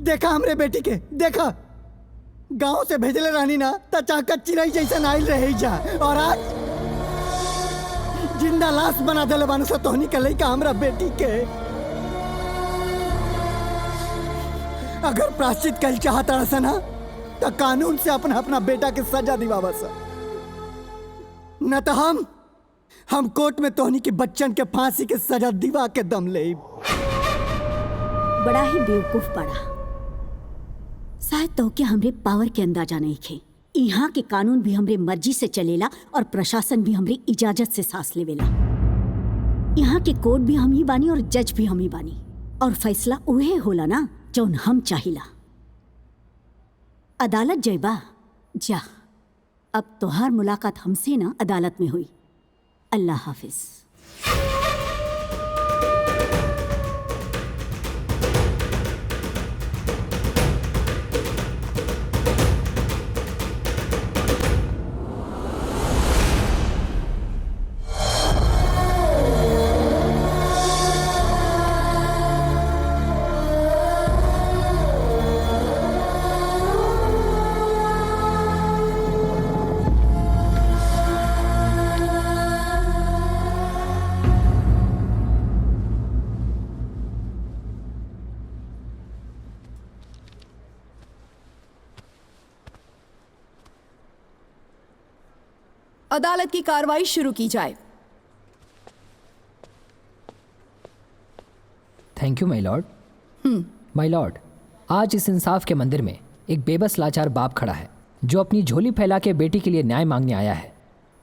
देखा हमरे बेटी के, देखा गांव से भेजले रहनी ना त चाका चिड़ै जैसा आइल रहे जा, और आज जिंदा लाश बना देले बान सा तोहनी के लइका हमरा बेटी के। अगर प्राश्चित कल चाहता रहा ना तो कानून से अपना बेटा के सजा दिवावा सा, न तो हम कोर्ट में तोहनी के बच्चन के फांसी के सजा दिवा के दम ले। बड़ा ही बेवकूफ पड़ा। शायद तो के हमरे पावर के अंदाजा नहीं खे। यहाँ के कानून भी हमरे मर्जी से चलेला और प्रशासन भी हमरे इजाजत से सांस लेवेला। यहाँ के कोर्ट भी हम ही बानी और जज भी हम ही बानी, और फैसला उहे होला ना जौन हम चाहिला। अदालत जयबा जा, अब तोहार मुलाकात हमसे ना अदालत में हुई। अल्लाह हाफिज। अदालत की कार्रवाई शुरू की जाए। Thank you my Lord. My Lord, आज इस इंसाफ के मंदिर में एक बेबस लाचार बाप खड़ा है जो अपनी झोली फैला के बेटी के लिए न्याय मांगने आया है।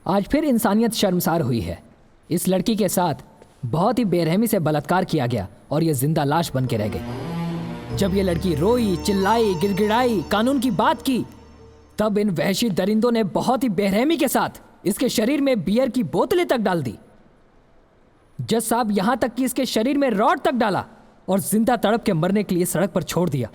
आज फिर इंसानियत शर्मसार हुई है। इस लड़की के साथ बहुत ही बेरहमी से बलात्कार किया गया और ये जिंदा लाश बन के रह गई। जब ये लड़की रोई, चिल्लाई, गिड़गिड़ाई, कानून की बात की, तब इन वहशी दरिंदों ने बहुत ही बेरहमी के साथ इसके शरीर में बियर की बोतलें तक डाल दी। जज साहब, यहां तक कि इसके शरीर में रॉड तक डाला और जिंदा तड़प के मरने के लिए सड़क पर छोड़ दिया।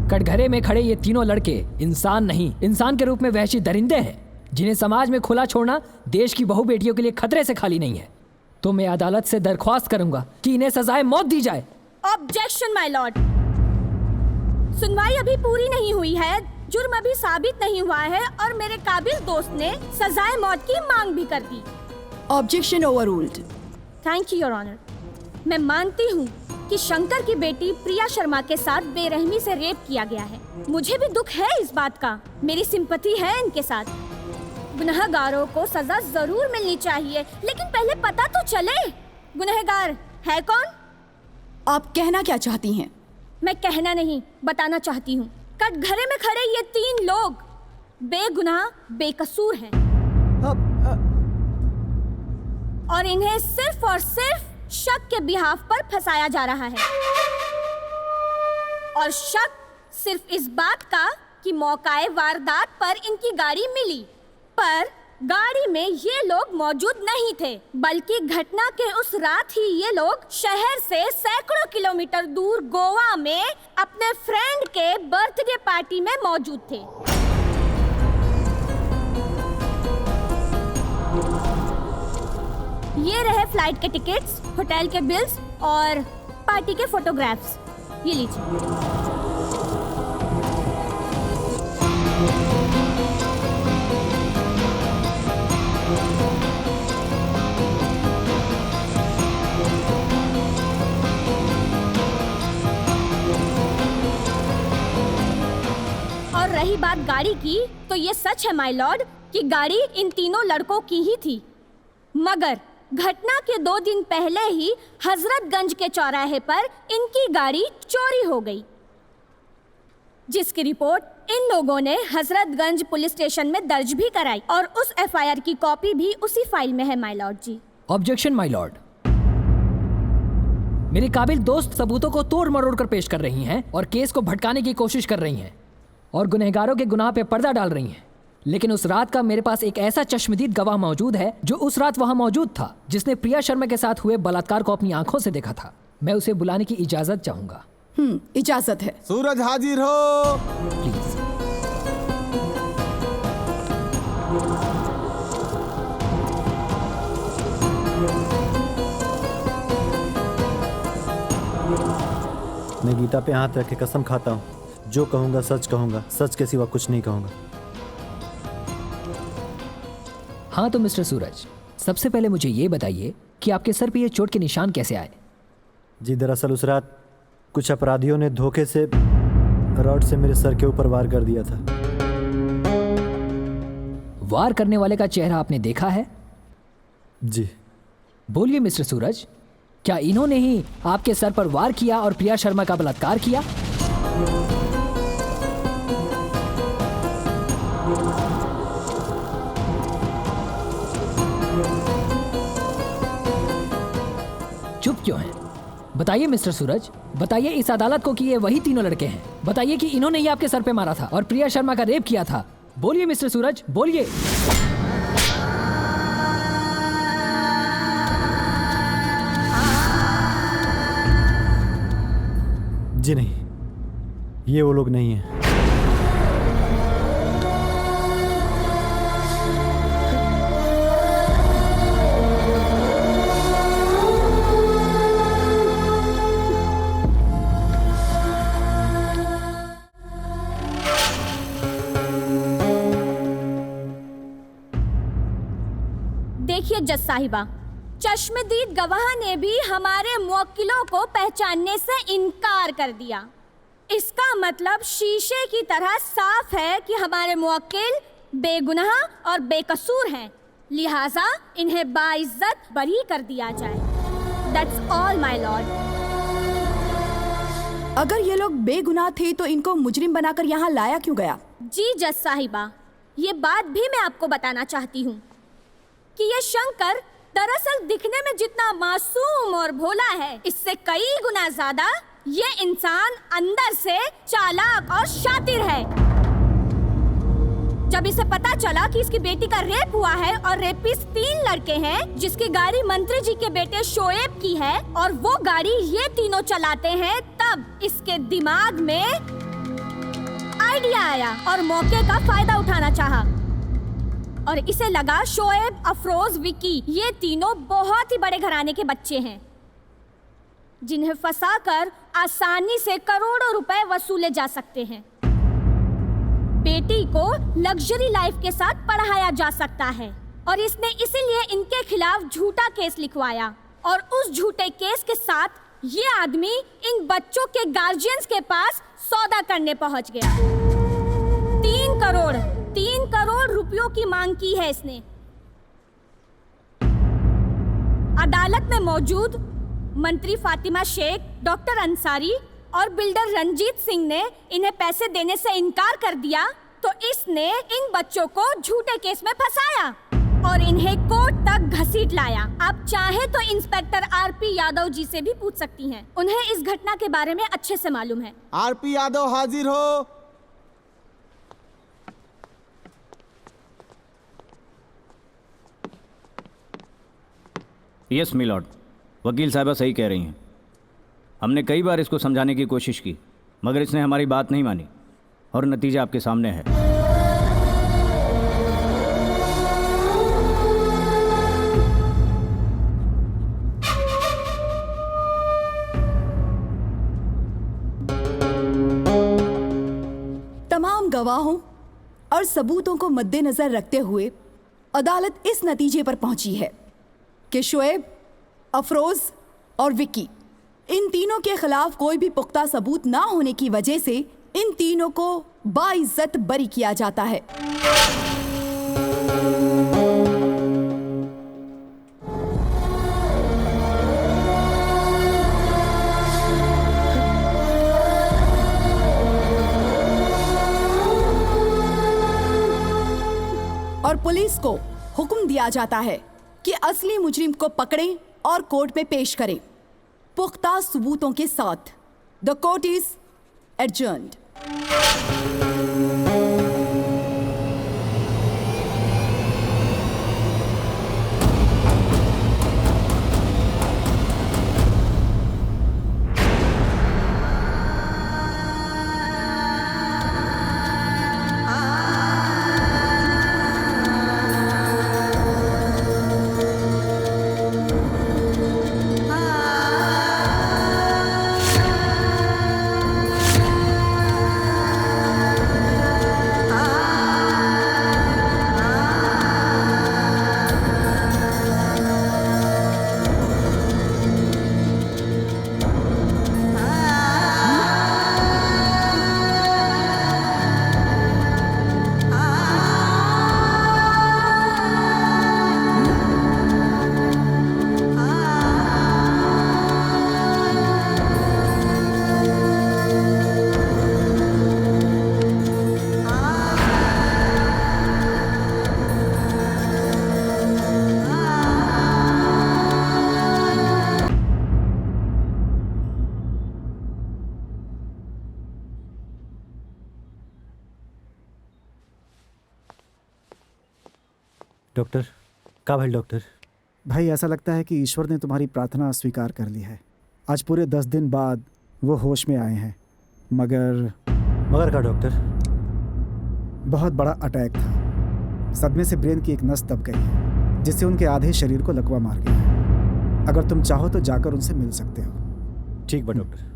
कटघरे में खड़े ये तीनों लड़के इंसान नहीं, इंसान के रूप में वहशी दरिंदे हैं, जिन्हें समाज में खुला छोड़ना देश की बहू बेटियों के लिए खतरे से खाली नहीं है। तो मैं अदालत से दरख्वास्त करूंगा कि इन्हें सजाए मौत दी जाए। ऑब्जेक्शन माय लॉर्ड। सुनवाई अभी पूरी नहीं हुई है, जुर्म अभी साबित नहीं हुआ है और मेरे काबिल दोस्त ने सजाए मौत की मांग भी कर दी। Objection overruled. Thank you your honour. मैं मानती हूँ कि शंकर की बेटी प्रिया शर्मा के साथ बेरहमी से रेप किया गया है। मुझे भी दुख है इस बात का, मेरी सिंपैथी है इनके साथ। गुनहगारों को सजा जरूर मिलनी चाहिए, लेकिन पहले पता तो चले गुनहगार है कौन। आप कहना क्या चाहती हैं? मैं कहना नहीं, बताना चाहती हूँ। कटघरे में खड़े ये तीन लोग बेगुनाह बेकसूर हैं और इन्हें सिर्फ और सिर्फ शक के बिहाफ पर फंसाया जा रहा है, और शक सिर्फ इस बात का कि मौकाए वारदात पर इनकी गाड़ी मिली, पर गाड़ी में ये लोग मौजूद नहीं थे, बल्कि घटना के उस रात ही ये लोग शहर से सैकड़ों किलोमीटर दूर गोवा में अपने फ्रेंड के बर्थडे पार्टी में मौजूद थे। ये रहे फ्लाइट के टिकट्स, होटल के बिल्स और पार्टी के फोटोग्राफ्स। ये लीजिए। और रही बात गाड़ी की, तो ये सच है माय लॉर्ड कि गाड़ी इन तीनों लड़कों की ही थी, मगर घटना के 2 दिन पहले ही हजरतगंज के चौराहे पर इनकी गाड़ी चोरी हो गई, जिसकी रिपोर्ट इन लोगों ने हजरतगंज पुलिस स्टेशन में दर्ज भी कराई और उस एफआईआर की कॉपी भी उसी फाइल में है माय लॉर्ड जी। ऑब्जेक्शन माय लॉर्ड। मेरे काबिल दोस्त सबूतों को तोड़ मरोड़ कर पेश कर रही हैं और केस को भटकाने की कोशिश कर रही हैं और गुनहगारों के गुनाह पे पर्दा डाल रही हैं, लेकिन उस रात का मेरे पास एक ऐसा चश्मदीद गवाह मौजूद है जो उस रात वहां मौजूद था, जिसने प्रिया शर्मा के साथ हुए बलात्कार को अपनी आंखों से देखा था। मैं उसे बुलाने की इजाजत चाहूंगा। इजाजत है। सूरज हाजिर हो। प्लीज। मैं गीता पे हाथ रख के कसम खाता हूँ, जो कहूँगा सच कहूँगा, सच के सिवा कुछ नहीं कहूँगा। हाँ तो मिस्टर सूरज, सबसे पहले मुझे ये बताइए कि आपके सर पे ये चोट के निशान कैसे आए? जी दरअसल उस रात कुछ अपराधियों ने धोखे से रॉड से मेरे सर के ऊपर वार कर दिया था। वार करने वाले का चेहरा आपने देखा है? जी। बोलिए मिस्टर सूरज, क्या इन्होंने ही आपके सर पर वार किया और प्रिया शर्मा का बलात्कार किया? चुप क्यों हैं? बताइए मिस्टर सूरज, बताइए इस अदालत को कि ये वही तीनों लड़के हैं। बताइए कि इन्होंने ही आपके सर पे मारा था और प्रिया शर्मा का रेप किया था। बोलिए मिस्टर सूरज, बोलिए। जी नहीं, ये वो लोग नहीं हैं। देखिए जज साहिबा, चश्मदीद गवाह ने भी हमारे मुवक्किलों को पहचानने से इनकार कर दिया। इसका मतलब शीशे की तरह साफ है कि हमारे मुवक्किल बेगुनाह और बेकसूर हैं, लिहाजा इन्हें बाइज्जत बरी कर दिया जाए। That's all, my lord. अगर ये लोग बेगुनाह थे तो इनको मुजरिम बनाकर यहाँ लाया क्यों गया? जी जज साहिबा, ये बात भी मैं आपको बताना चाहती हूँ कि ये शंकर दरअसल दिखने में जितना मासूम और भोला है, इससे कई गुना ज्यादा ये इंसान अंदर से चालाक और शातिर है। जब इसे पता चला कि इसकी बेटी का रेप हुआ है और रेपिस्ट 3 लड़के हैं, जिसकी गाड़ी मंत्री जी के बेटे शोएब की है और वो गाड़ी ये तीनों चलाते हैं, तब इसके दिमाग में आइडिया आया और मौके का फायदा उठाना चाहा। और इसे लगा शोएब, अफरोज, विकी ये तीनों बहुत ही बड़े घराने के बच्चे हैं, जिन्हें फंसाकर आसानी से करोड़ों रुपए वसूले जा सकते हैं। बेटी को लग्जरी लाइफ के साथ पढ़ाया जा सकता है और इसने इसीलिए इनके खिलाफ झूठा केस लिखवाया और उस झूठे केस के साथ ये आदमी इन बच्चों के गार्जियंस के पास सौदा करने पहुंच गया। 3 करोड़ रुपयों की मांग की है इसने। अदालत में मौजूद मंत्री फातिमा शेख, डॉक्टर अंसारी और बिल्डर रंजीत सिंह ने इन्हें पैसे देने से इनकार कर दिया, तो इसने इन बच्चों को झूठे केस में फंसाया और इन्हें कोर्ट तक घसीट लाया। आप चाहे तो इंस्पेक्टर आरपी यादव जी से भी पूछ सकती हैं, उन्हें इस घटना के बारे में अच्छे से मालूम है। आरपी यादव हाजिर हो। यस मिलॉर्ड, वकील साहबा सही कह रही हैं। हमने कई बार इसको समझाने की कोशिश की, मगर इसने हमारी बात नहीं मानी और नतीजा आपके सामने है। तमाम गवाहों और सबूतों को मद्देनजर रखते हुए अदालत इस नतीजे पर पहुंची है कि शोएब, अफरोज और विक्की, इन तीनों के खिलाफ कोई भी पुख्ता सबूत ना होने की वजह से इन तीनों को बाइज्जत बरी किया जाता है। और पुलिस को हुक्म दिया जाता है कि असली मुजरिम को पकड़ें और कोर्ट में पेश करें पुख्ता सबूतों के साथ। द कोर्ट इज एडजर्न्ड। डॉक्टर का भाई डॉक्टर? भाई ऐसा लगता है कि ईश्वर ने तुम्हारी प्रार्थना स्वीकार कर ली है। आज पूरे 10 दिन बाद वो होश में आए हैं। मगर का डॉक्टर? बहुत बड़ा अटैक था। सदमे से ब्रेन की एक नस दब गई है, जिससे उनके आधे शरीर को लकवा मार गया है। अगर तुम चाहो तो जाकर उनसे मिल सकते हो। ठीक बा डॉक्टर।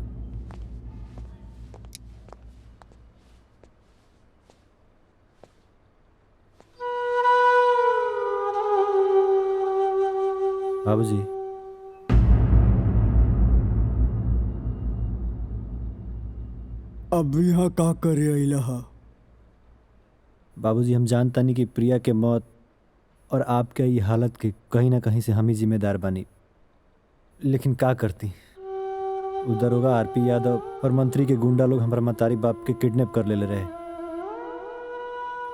बाबूजी, अब यहाँ का करे अइला? बाबूजी, हम जानता नहीं कि प्रिया के मौत और आपके ये हालत के कहीं ना कहीं से हम ही जिम्मेदार बनी, लेकिन का करती? वो दरोगा आरपी यादव और मंत्री के गुंडा लोग हमारा मतारी बाप के किडनैप कर ले रहे।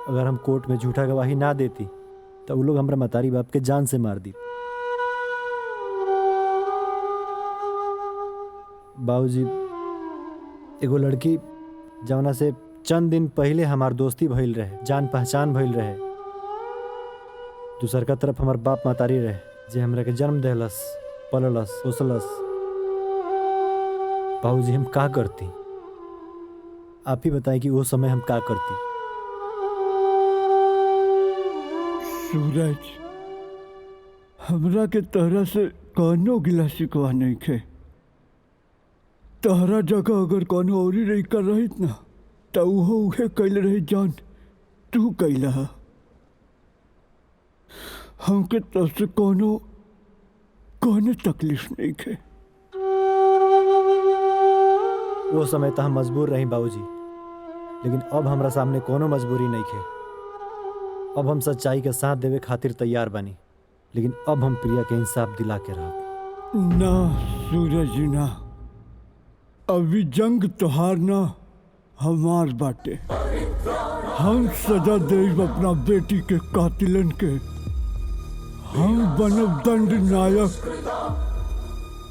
अगर हम कोर्ट में झूठा गवाही ना देती तो वो लोग हमारा मतारी बाप के जान से मार दी। बाबूजी, एगो लड़की जवना से चंद दिन पहले हमार दोस्ती भइल रहे, जान पहचान भइल रहे, दूसर का तरफ हमार बाप मातारी रहे, जे हमरा के जन्म देहलस, पललस, पोसलस। बाबूजी, हम का करती? आप ही बताएं कि वो समय हम का करती। सूरज, हमरा के तहरा से कौनो गिला शिकवा नहीं खे। तहरा जगह अगर कौनो औरी रही कर रहित ना, तो उहे कैले रही जान तू कैला। हमके तरफ से कौनो तकलीफ नहीं खे। वो समय तो हम मजबूर रही बाबूजी, लेकिन अब हमरा सामने कोनो मजबूरी नहीं खे। अब हम सच्चाई के साथ देवे खातिर तैयार बनी, लेकिन अब हम प्रिया के इंसाफ दिला के रह। ना सूरज ना, अभी जंग तोहार ना हमार बाटे। हम सजा देव अपना बेटी के कातिलन के। हम बनब दंड नायक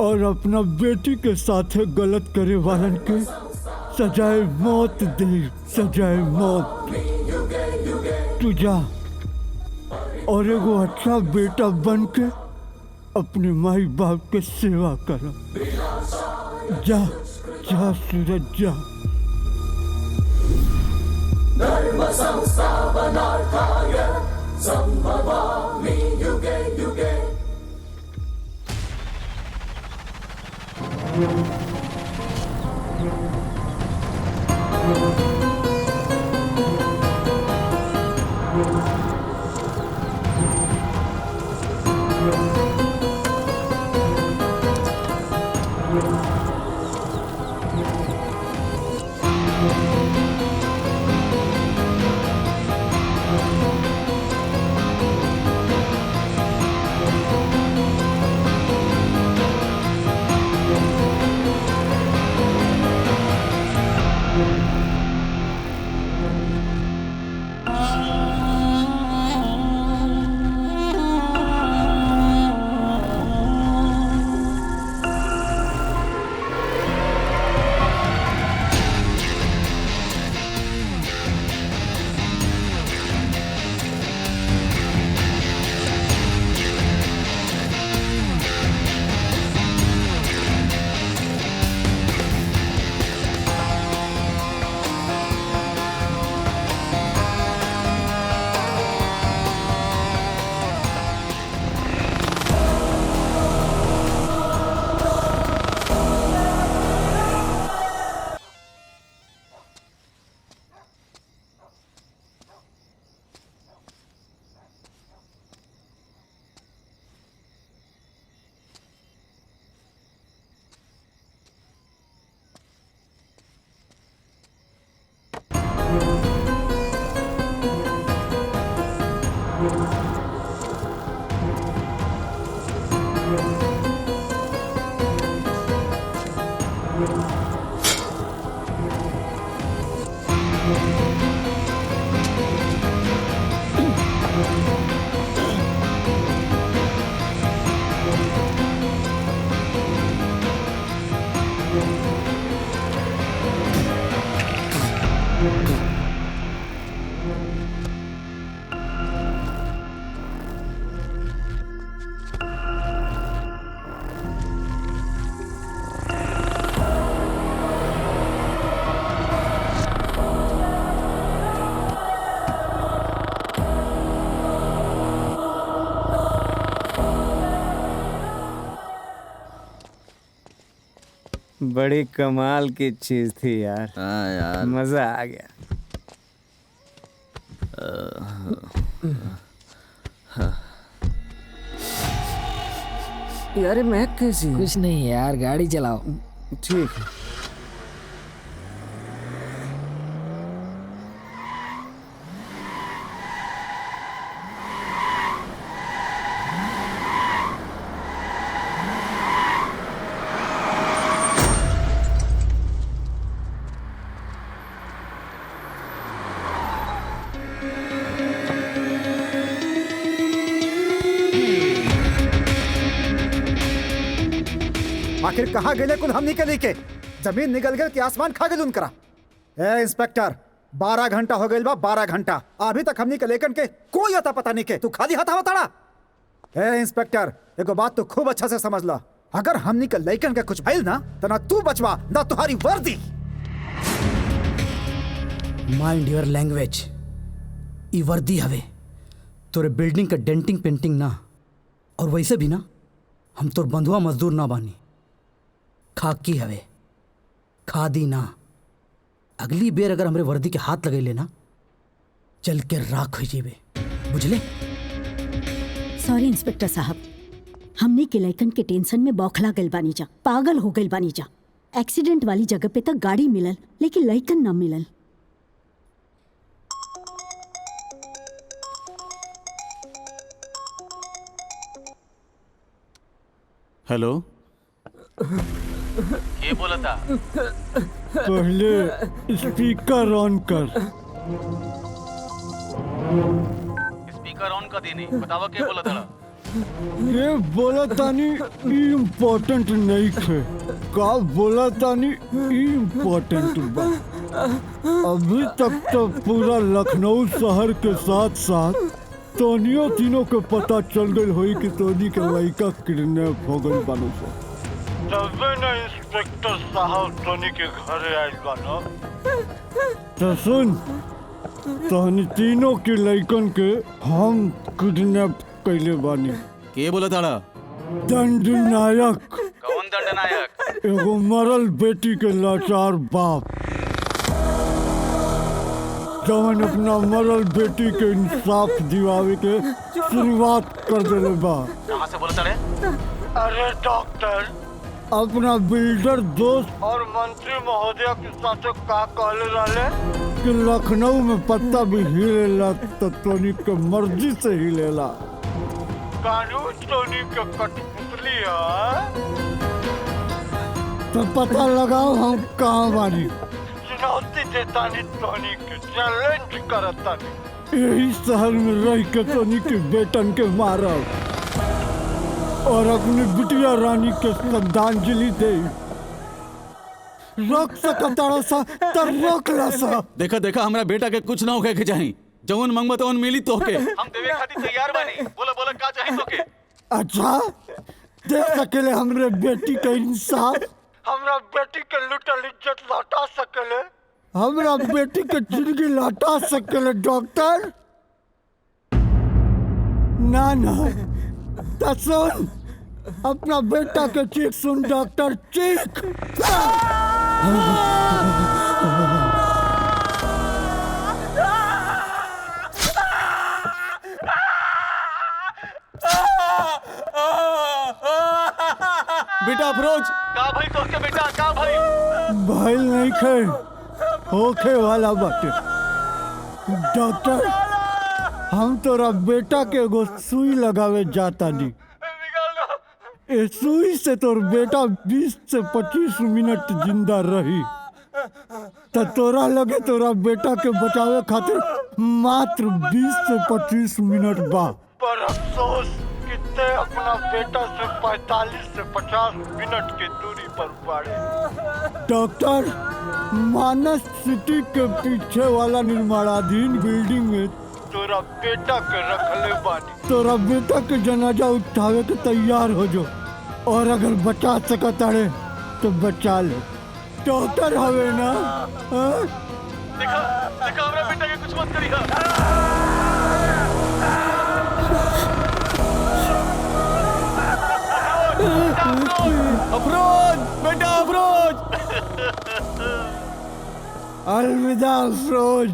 और अपना बेटी के साथे गलत करे वालन के सजाए मौत दे, सजाए मौत। तू जा और एगो अच्छा बेटा बन के अपने माई बाप के सेवा कर। जा जा सूरज जा। धर्म संस्थापनार्थाय संभवामि युगे युगे। बड़ी कमाल की चीज थी यार। हाँ यार, मजा आ गया। यार मैं कैसी है? कुछ नहीं यार, गाड़ी चलाओ। ठीक है। आखिर कहाँ गए कुल हमनी के लेके? जमीन निकल गए कि आसमान खा गए उनकरा? ए इंस्पेक्टर, 12 घंटा हो गए बा, 12 घंटा अभी तक हमनी के लेकन के कोई अता पता नहीं के। तू खाली हाथा बताड़ा? ए इंस्पेक्टर, एगो बात तो खूब अच्छा से समझ ला, अगर हमनी के लेकन के कुछ भइल ना तो ना तू बचवा ना तुम्हारी वर्दी। Mind your language. ई वर्दी हवे तोरे बिल्डिंग का डेंटिंग पेंटिंग ना, और वैसे भी ना हम तोर बंधुआ मजदूर ना बानी। खाकी हवे, खादी ना। अगली बेर अगर हमरे वर्दी के हाथ लगे लेना चल के राख हो जीवे, बुझले? सॉरी इंस्पेक्टर साहब, हमने के लइकन के टेंशन में बौखला गइल बानी जा, पागल हो गइल बानी जा। एक्सीडेंट वाली जगह पे तक गाड़ी मिलल लेकिन लइकन ना मिलल। हेलो, ये बोला था? पहले स्पीकर ऑन कर। स्पीकर ऑन कर देनी, बतावा क्या बोला था? ये बोला तानी इम्पोर्टेंट नहीं थे, का बोला तानी इम्पोर्टेंट बा। अभी तक तो पूरा लखनऊ शहर के साथ साथ तोनियो तीनों के पता चल गई होई कि तोनी के लड़का किडनैप हो गई बानो से। तबे ना इंस्पेक्टर साहब तोनी के घरे आइल बानो। तो सुन, तोनी तीनों के लड़कन के हम किडनैप कैले बानी। के बोला था? दंडनायक। कौन दंडनायक? एगो मरल बेटी के लाचार बाप, जवन अपना मरल बेटी के इंसाफ दिवावे के शुरुआत कर देले बा। कहाँ से बोला था? अरे डॉक्टर, अपना बिल्डर दोस्त और मंत्री महोदय के साथ का कहले रहले कि लखनऊ में पत्ता भी हिलेला तो तोनी के मर्जी से हिलेला। कानून तोनी के कठपुतली है, तो पता लगाओ हम कहाँ बानी। चुनौती देतानी तोनी के, चैलेंज करतानी। यही शहर में रह के तोनी के बेटन के मारब और अपनी बिटिया रानी के श्रद्धांजलि दे। रोक सकता सा तो रोक ला सा। देखा देखा, हमारा बेटा के कुछ ना होके के चाही, जवन मंगवा तवन मिली तो के हम देवे खातिर तैयार बानी। बोला बोला का चाही तो के? अच्छा, दे सकेले हमरे बेटी के इंसाफ, हमरा बेटी के लुटल इज्जत लौटा सकेले, हमरा बेटी के जिंदगी लौटा सकेले डॉक्टर? ना ना, तो सुन, अपना बेटा के चीख सुन डॉक्टर, चीख। बेटा अफरोज, का भाई तो के बेटा, का भाई? भाई नहीं खे, होखे वाला बाटे। डॉक्टर, हम तोरा बेटा के एगो सुई लगावे जाता नी। ए सुई से तोर बेटा 20 से 25 मिनट जिंदा रही, तो तोरा लगे तोरा बेटा के बचावे खातिर मात्र 20 से 25 मिनट बा। पर अफसोस कितने अपना बेटा से 45 से 50 मिनट की दूरी पर पड़े। डॉक्टर, मानस सिटी के पीछे वाला निर्माणाधीन बिल्डिंग में तोरा बेटा के रखले बानी। तोरा बेटा के जनाजा उठावे के तैयार हो जो, और अगर बचा सकता है तो बचा ले। डॉक्टर हवे ना? देखा देखा, हमारा बेटा के कुछ मत करिहा। अफरोज, बेटा अफरोज। अलविदा अफरोज।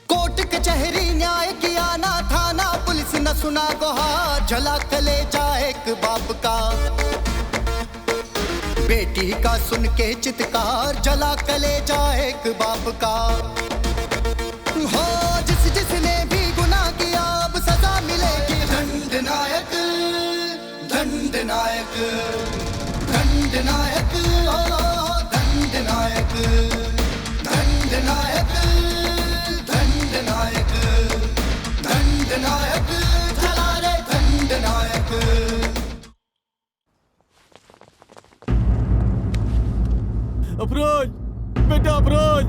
कोर्ट कचहरी न्याय किया ना थाना पुलिस न सुना गुहार, जला कलेजा एक बाप का बेटी का सुन के चित्कार, जला कलेजा एक बाप का। हो जिसने भी गुनाह किया अब सजा मिलेगी। दंड नायक दंड नायक दंड नायक ओ दंड नायक दंड नायक दंड नायक दंड नायक चला रे दंड नायक। अफरोज बेटा, अफरोज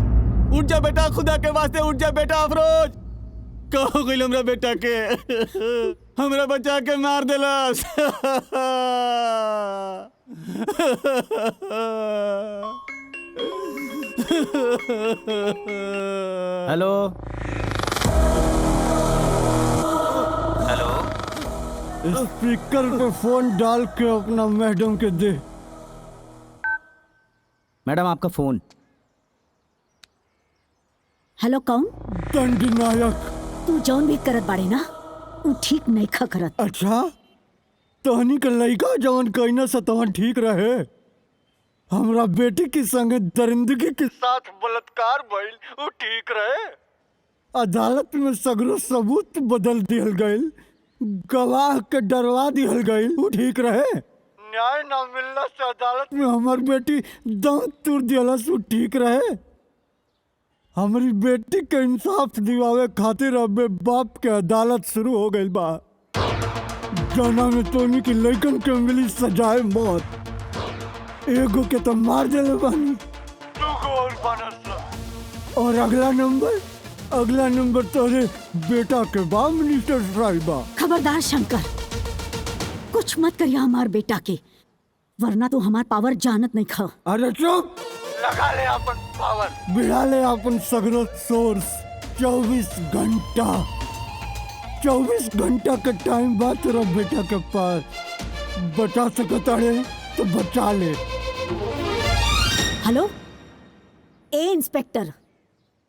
उठ जा बेटा, खुदा के वास्ते उठ जा बेटा। अफरोज कहो गई हमरा बेटा के, हमरा बच्चा के मार देलस। हेलो हेलो, स्पीकर पे फोन डाल के अपना मैडम के दे। मैडम आपका फोन। हेलो कौन? दंड नायक। तू जौन भी करत बाड़े ना उ ठीक नहीं खा करत। अच्छा तोहनी के लइका जवन कइना से तवन ठीक रहे। हमरा बेटी के संगे दरिंदगी के साथ बलात्कार भइल उ ठीक रहे। अदालत में सगरो सबूत बदल दिहल गइल, गवाह के डरवा दिहल गइल उ ठीक रहे। न्याय ना मिलने से अदालत में हमार बेटी दांत तोड़ दिहलस उ ठीक रहे। हमारी बेटी के इंसाफ दिवावे खातिर अबे बाप के अदालत शुरू हो गई बा। जाना में तोनी की लइकन के मिली सजाए मौत। एगो के तो मार देले बानी, दूगो और बनस। और अगला नंबर तोरे बेटा के बा मिनिस्टर साहब बा। खबरदार शंकर, कुछ मत करिया हमार बेटा के, वरना तो हमार पावर जानत नहीं खा। अरे चुप, लगा ले अपन पावर, बिड़ा ले अपन सगरो सोर्स। 24 घंटा का टाइम बाद तेरा बेटा के पास। बचा सकता है तो बचा ले। हेलो ए इंस्पेक्टर,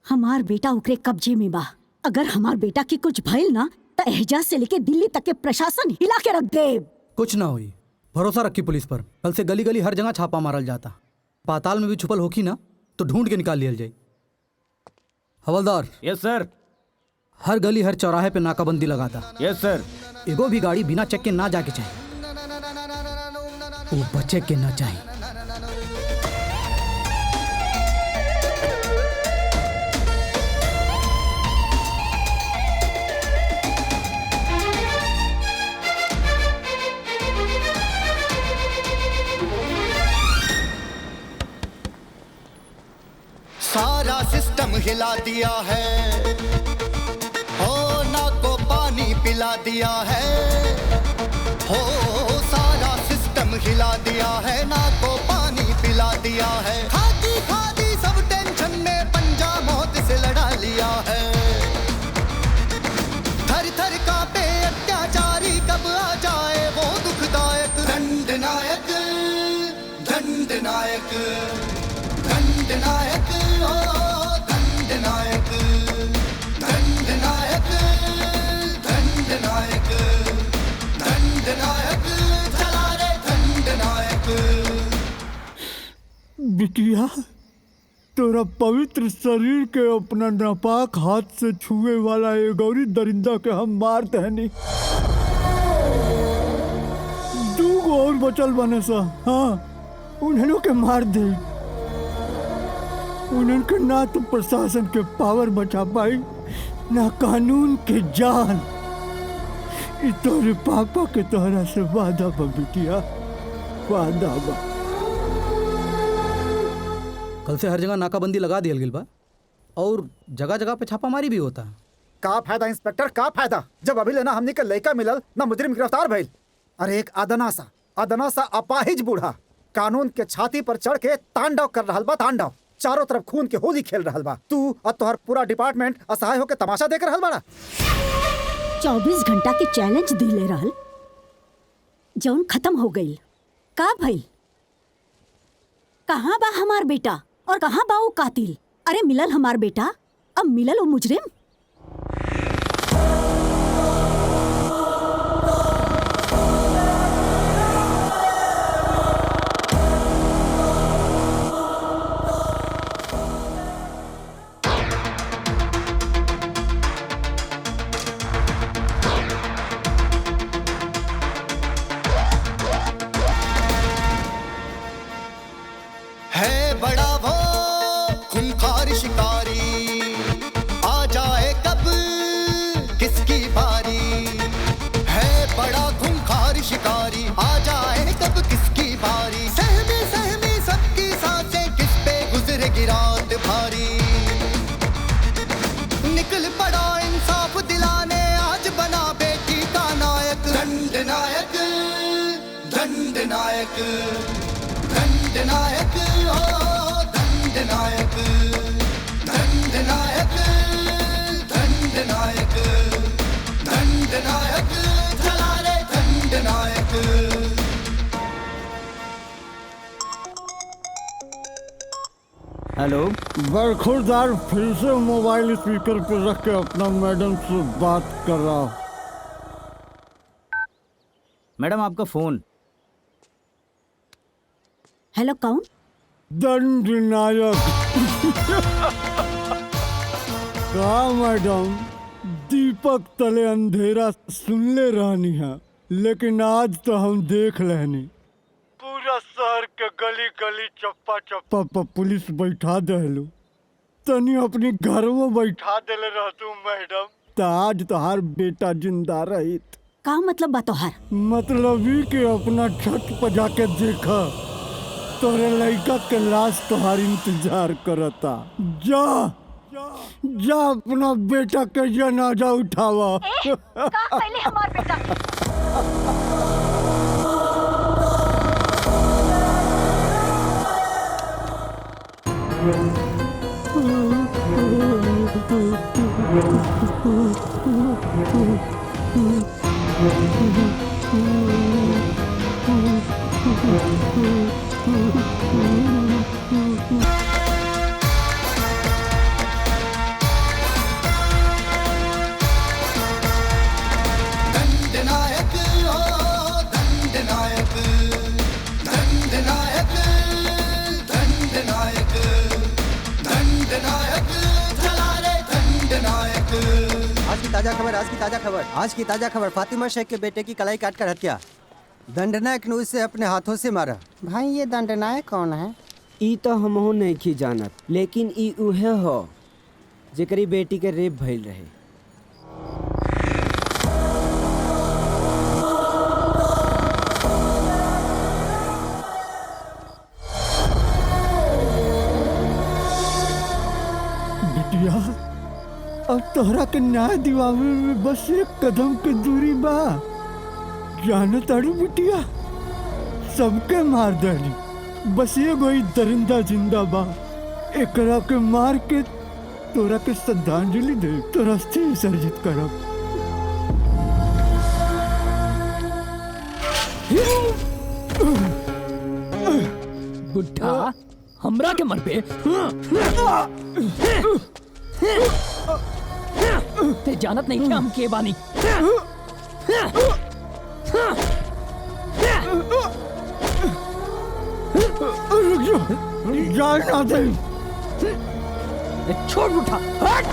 हमार बेटा ओकरे कब्जे में बा। अगर हमार बेटा की कुछ भइल ना तो एहजाज से लेके दिल्ली तक के प्रशासन हिला के रख दे। कुछ ना हुई, भरोसा रखी पुलिस पर। कल से गली गली हर जगह छापा मारल जाता। पाताल में भी छुपल होकी ना तो ढूंढ के निकाल लिया जाए। हवलदार। यस सर। हर गली हर चौराहे पे नाकाबंदी लगाता। यस सर। एगो भी गाड़ी बिना चेक के ना जाके चाहिए, वो बचे के ना चाहिए। सारा सिस्टम हिला दिया है, हो ना को पानी पिला दिया है। हो सारा सिस्टम हिला दिया है, ना को पानी पिला दिया है। खादी खादी सब टेंशन में पंजा मौत से लड़ा लिया है। थर थर कांपे अत्याचारी, कब आ जाए वो दुखदायक। दंड नायक दंड नायक दंड नायक ओ दंड नायक दंड नायक दंड नायक दंड नायक चला रे दंड नायक। बिटिया, तोरा पवित्र शरीर के अपना नापाक हाथ से छुए वाला ये गौरी दरिंदा के हम मार दहनी। दूगो और बचल बने सा, हाँ उन्हें के मार दे। उनके ना तो प्रशासन के पावर बचा पाई, ना कानून के जान। तोरे पापा के तोहरा से वादा बा बिटिया, वादा बा। कल से हर जगह नाकाबंदी लगा दिया गया बा। और जगह जगह पे छापामारी भी होता है। का फायदा इंस्पेक्टर, का फायदा जब अभी लेना हमने के लड़का मिलल ना मुजरिम गिरफ्तार भइल। अरे एक अदना सा अपाहिज बूढ़ा कानून के छाती पर चढ़ के तांडव कर रहल बा, तांडव। चारों तरफ खून के होली खेल रहल बा। तू और तोहर पूरा डिपार्टमेंट असहाय होके तमाशा देख रहल बाड़ा। 24 घंटा के चैलेंज दिले रहल, जौन खत्म हो गई। का भइल? कहाँ बा हमार बेटा और कहाँ बा वो कातिल? अरे मिलल हमार बेटा, अब मिलल वो मुजरिम। है बड़ा वो खूंखार शिकारी, आ जाए कब किसकी बारी। है बड़ा खूंखार शिकारी, आ जाए कब किसकी बारी। सहमी सहमी सबकी सांसें किस पे गुजरेगी रात भारी। निकल पड़ा इंसाफ दिलाने, आज बना बेटी का नायक। दंड नायक, दंड नायक, दंड नायक, ओ दंड नायक, दंड नायक, दंड नायक, दंड नायक, चला रे दंड नायक। हेलो। बरखुरदार फिर से मोबाइल स्पीकर पर रख के अपना मैडम से बात कर रहा हूँ। मैडम आपका फोन। हेलो, कौन? दंड नायक। का मैडम, दीपक तले अंधेरा सुनले रहनी है, लेकिन आज तो हम देख लेनी। पूरा शहर के गली गली चप्पा चप्पा पर पुलिस बैठा देलू। तनी अपनी घर में बैठा देले रहतू मैडम, तो आज तोहार बेटा जिंदा रहित। का मतलब बा तोहार? मतलब ही कि अपना छत पर जाके देखा, तोरे लड़का के लाश तोहार इंतजार करता। जा जा अपना बेटा के जनाजा उठावा। पहले हमार बेटा। दंड नायक, ओ दंड नायक, दंड नायक, दंड नायक, दंड नायक, चला रे दंड नायक। आज की ताजा खबर, आज की ताजा खबर, आज की ताजा खबर। फातिमा शेख के बेटे की कलाई काटकर हत्या। दंडनायक ने उसे अपने हाथों से मारा। भाई ये दंडनायक कौन है? ई तो हमहू नहीं की जानत, लेकिन ई उहे हो जेकरी बेटी के रेप भइल रहे। बिटिया, अब तोहरा के न्याय दिवावे में बस एक कदम के दूरी बा। जाने ताड़ी बिटिया, सबके मार देनी, बस एगो ही दरिंदा जिंदा बा। एकरा के मार के तोरा के श्रद्धांजलि दे, तोरा अस्थि विसर्जित करब। बुढ़ा हमरा के मर पे ते जानत नहीं कि हम के बानी। जान ना दे। छोड़ बुढ़ा, हट।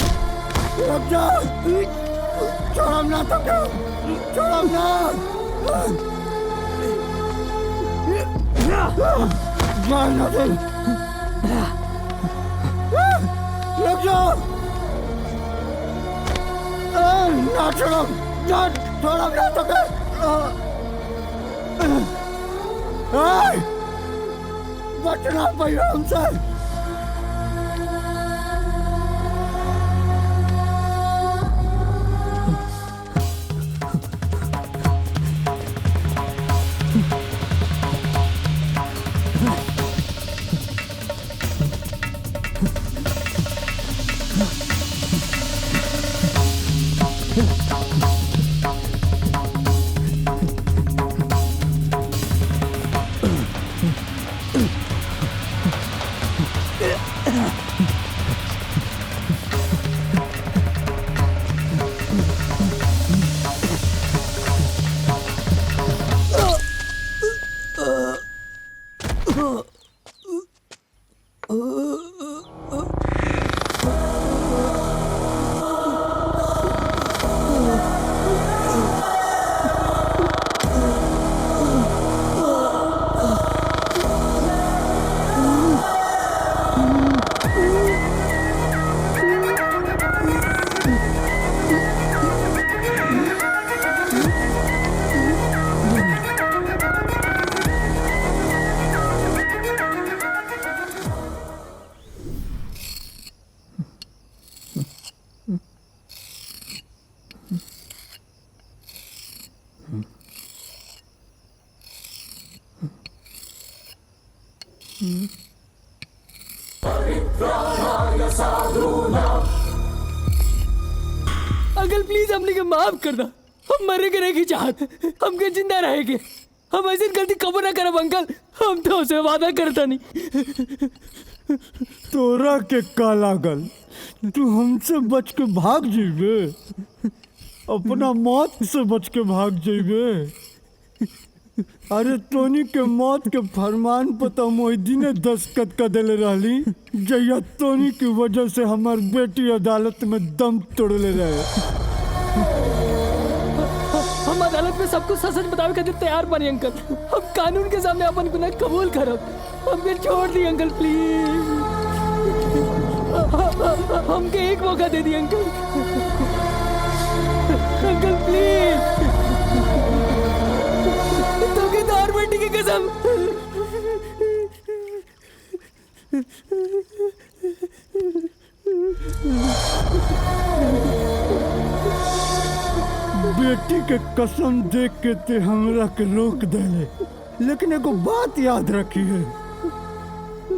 रुक जा, छोड़म ना तो क्या, छोड़म ना। जान ना दे। रुक जा, ना छोड़म, ना छोड़म ना तो क्या। बचना पाइए हमसे। अंकल प्लीज हमने के माफ कर दा। हम मरे के नहीं चाहत, हमके जिंदा रहेगे। हम ऐसी गलती कबो ना करब अंकल। हम तो उसे वादा करता नहीं। तोरा के काला गल, तू हमसे बच के भाग जेबे, अपना मौत से बच के भाग जेबे। अरे तोनी के मौत के फरमान पर तो मोहिदीने दस्तखत कर देले रहली, जया तोनी की वजह से हमार बेटी अदालत में दम तोड़ले रहे। हम अदालत में सबको सच बतावे खातिर तैयार बनी अंकल। हम कानून के सामने अपन गुनाह कबूल करब। हमके छोड़ दी अंकल प्लीज। हमके एक मौका दे दी अंकल। Uncle please. तो और बेटी की कसम। बेटी के कसम देख के ते हमरा के रोक देले, लेकिन एगो बात याद रखी है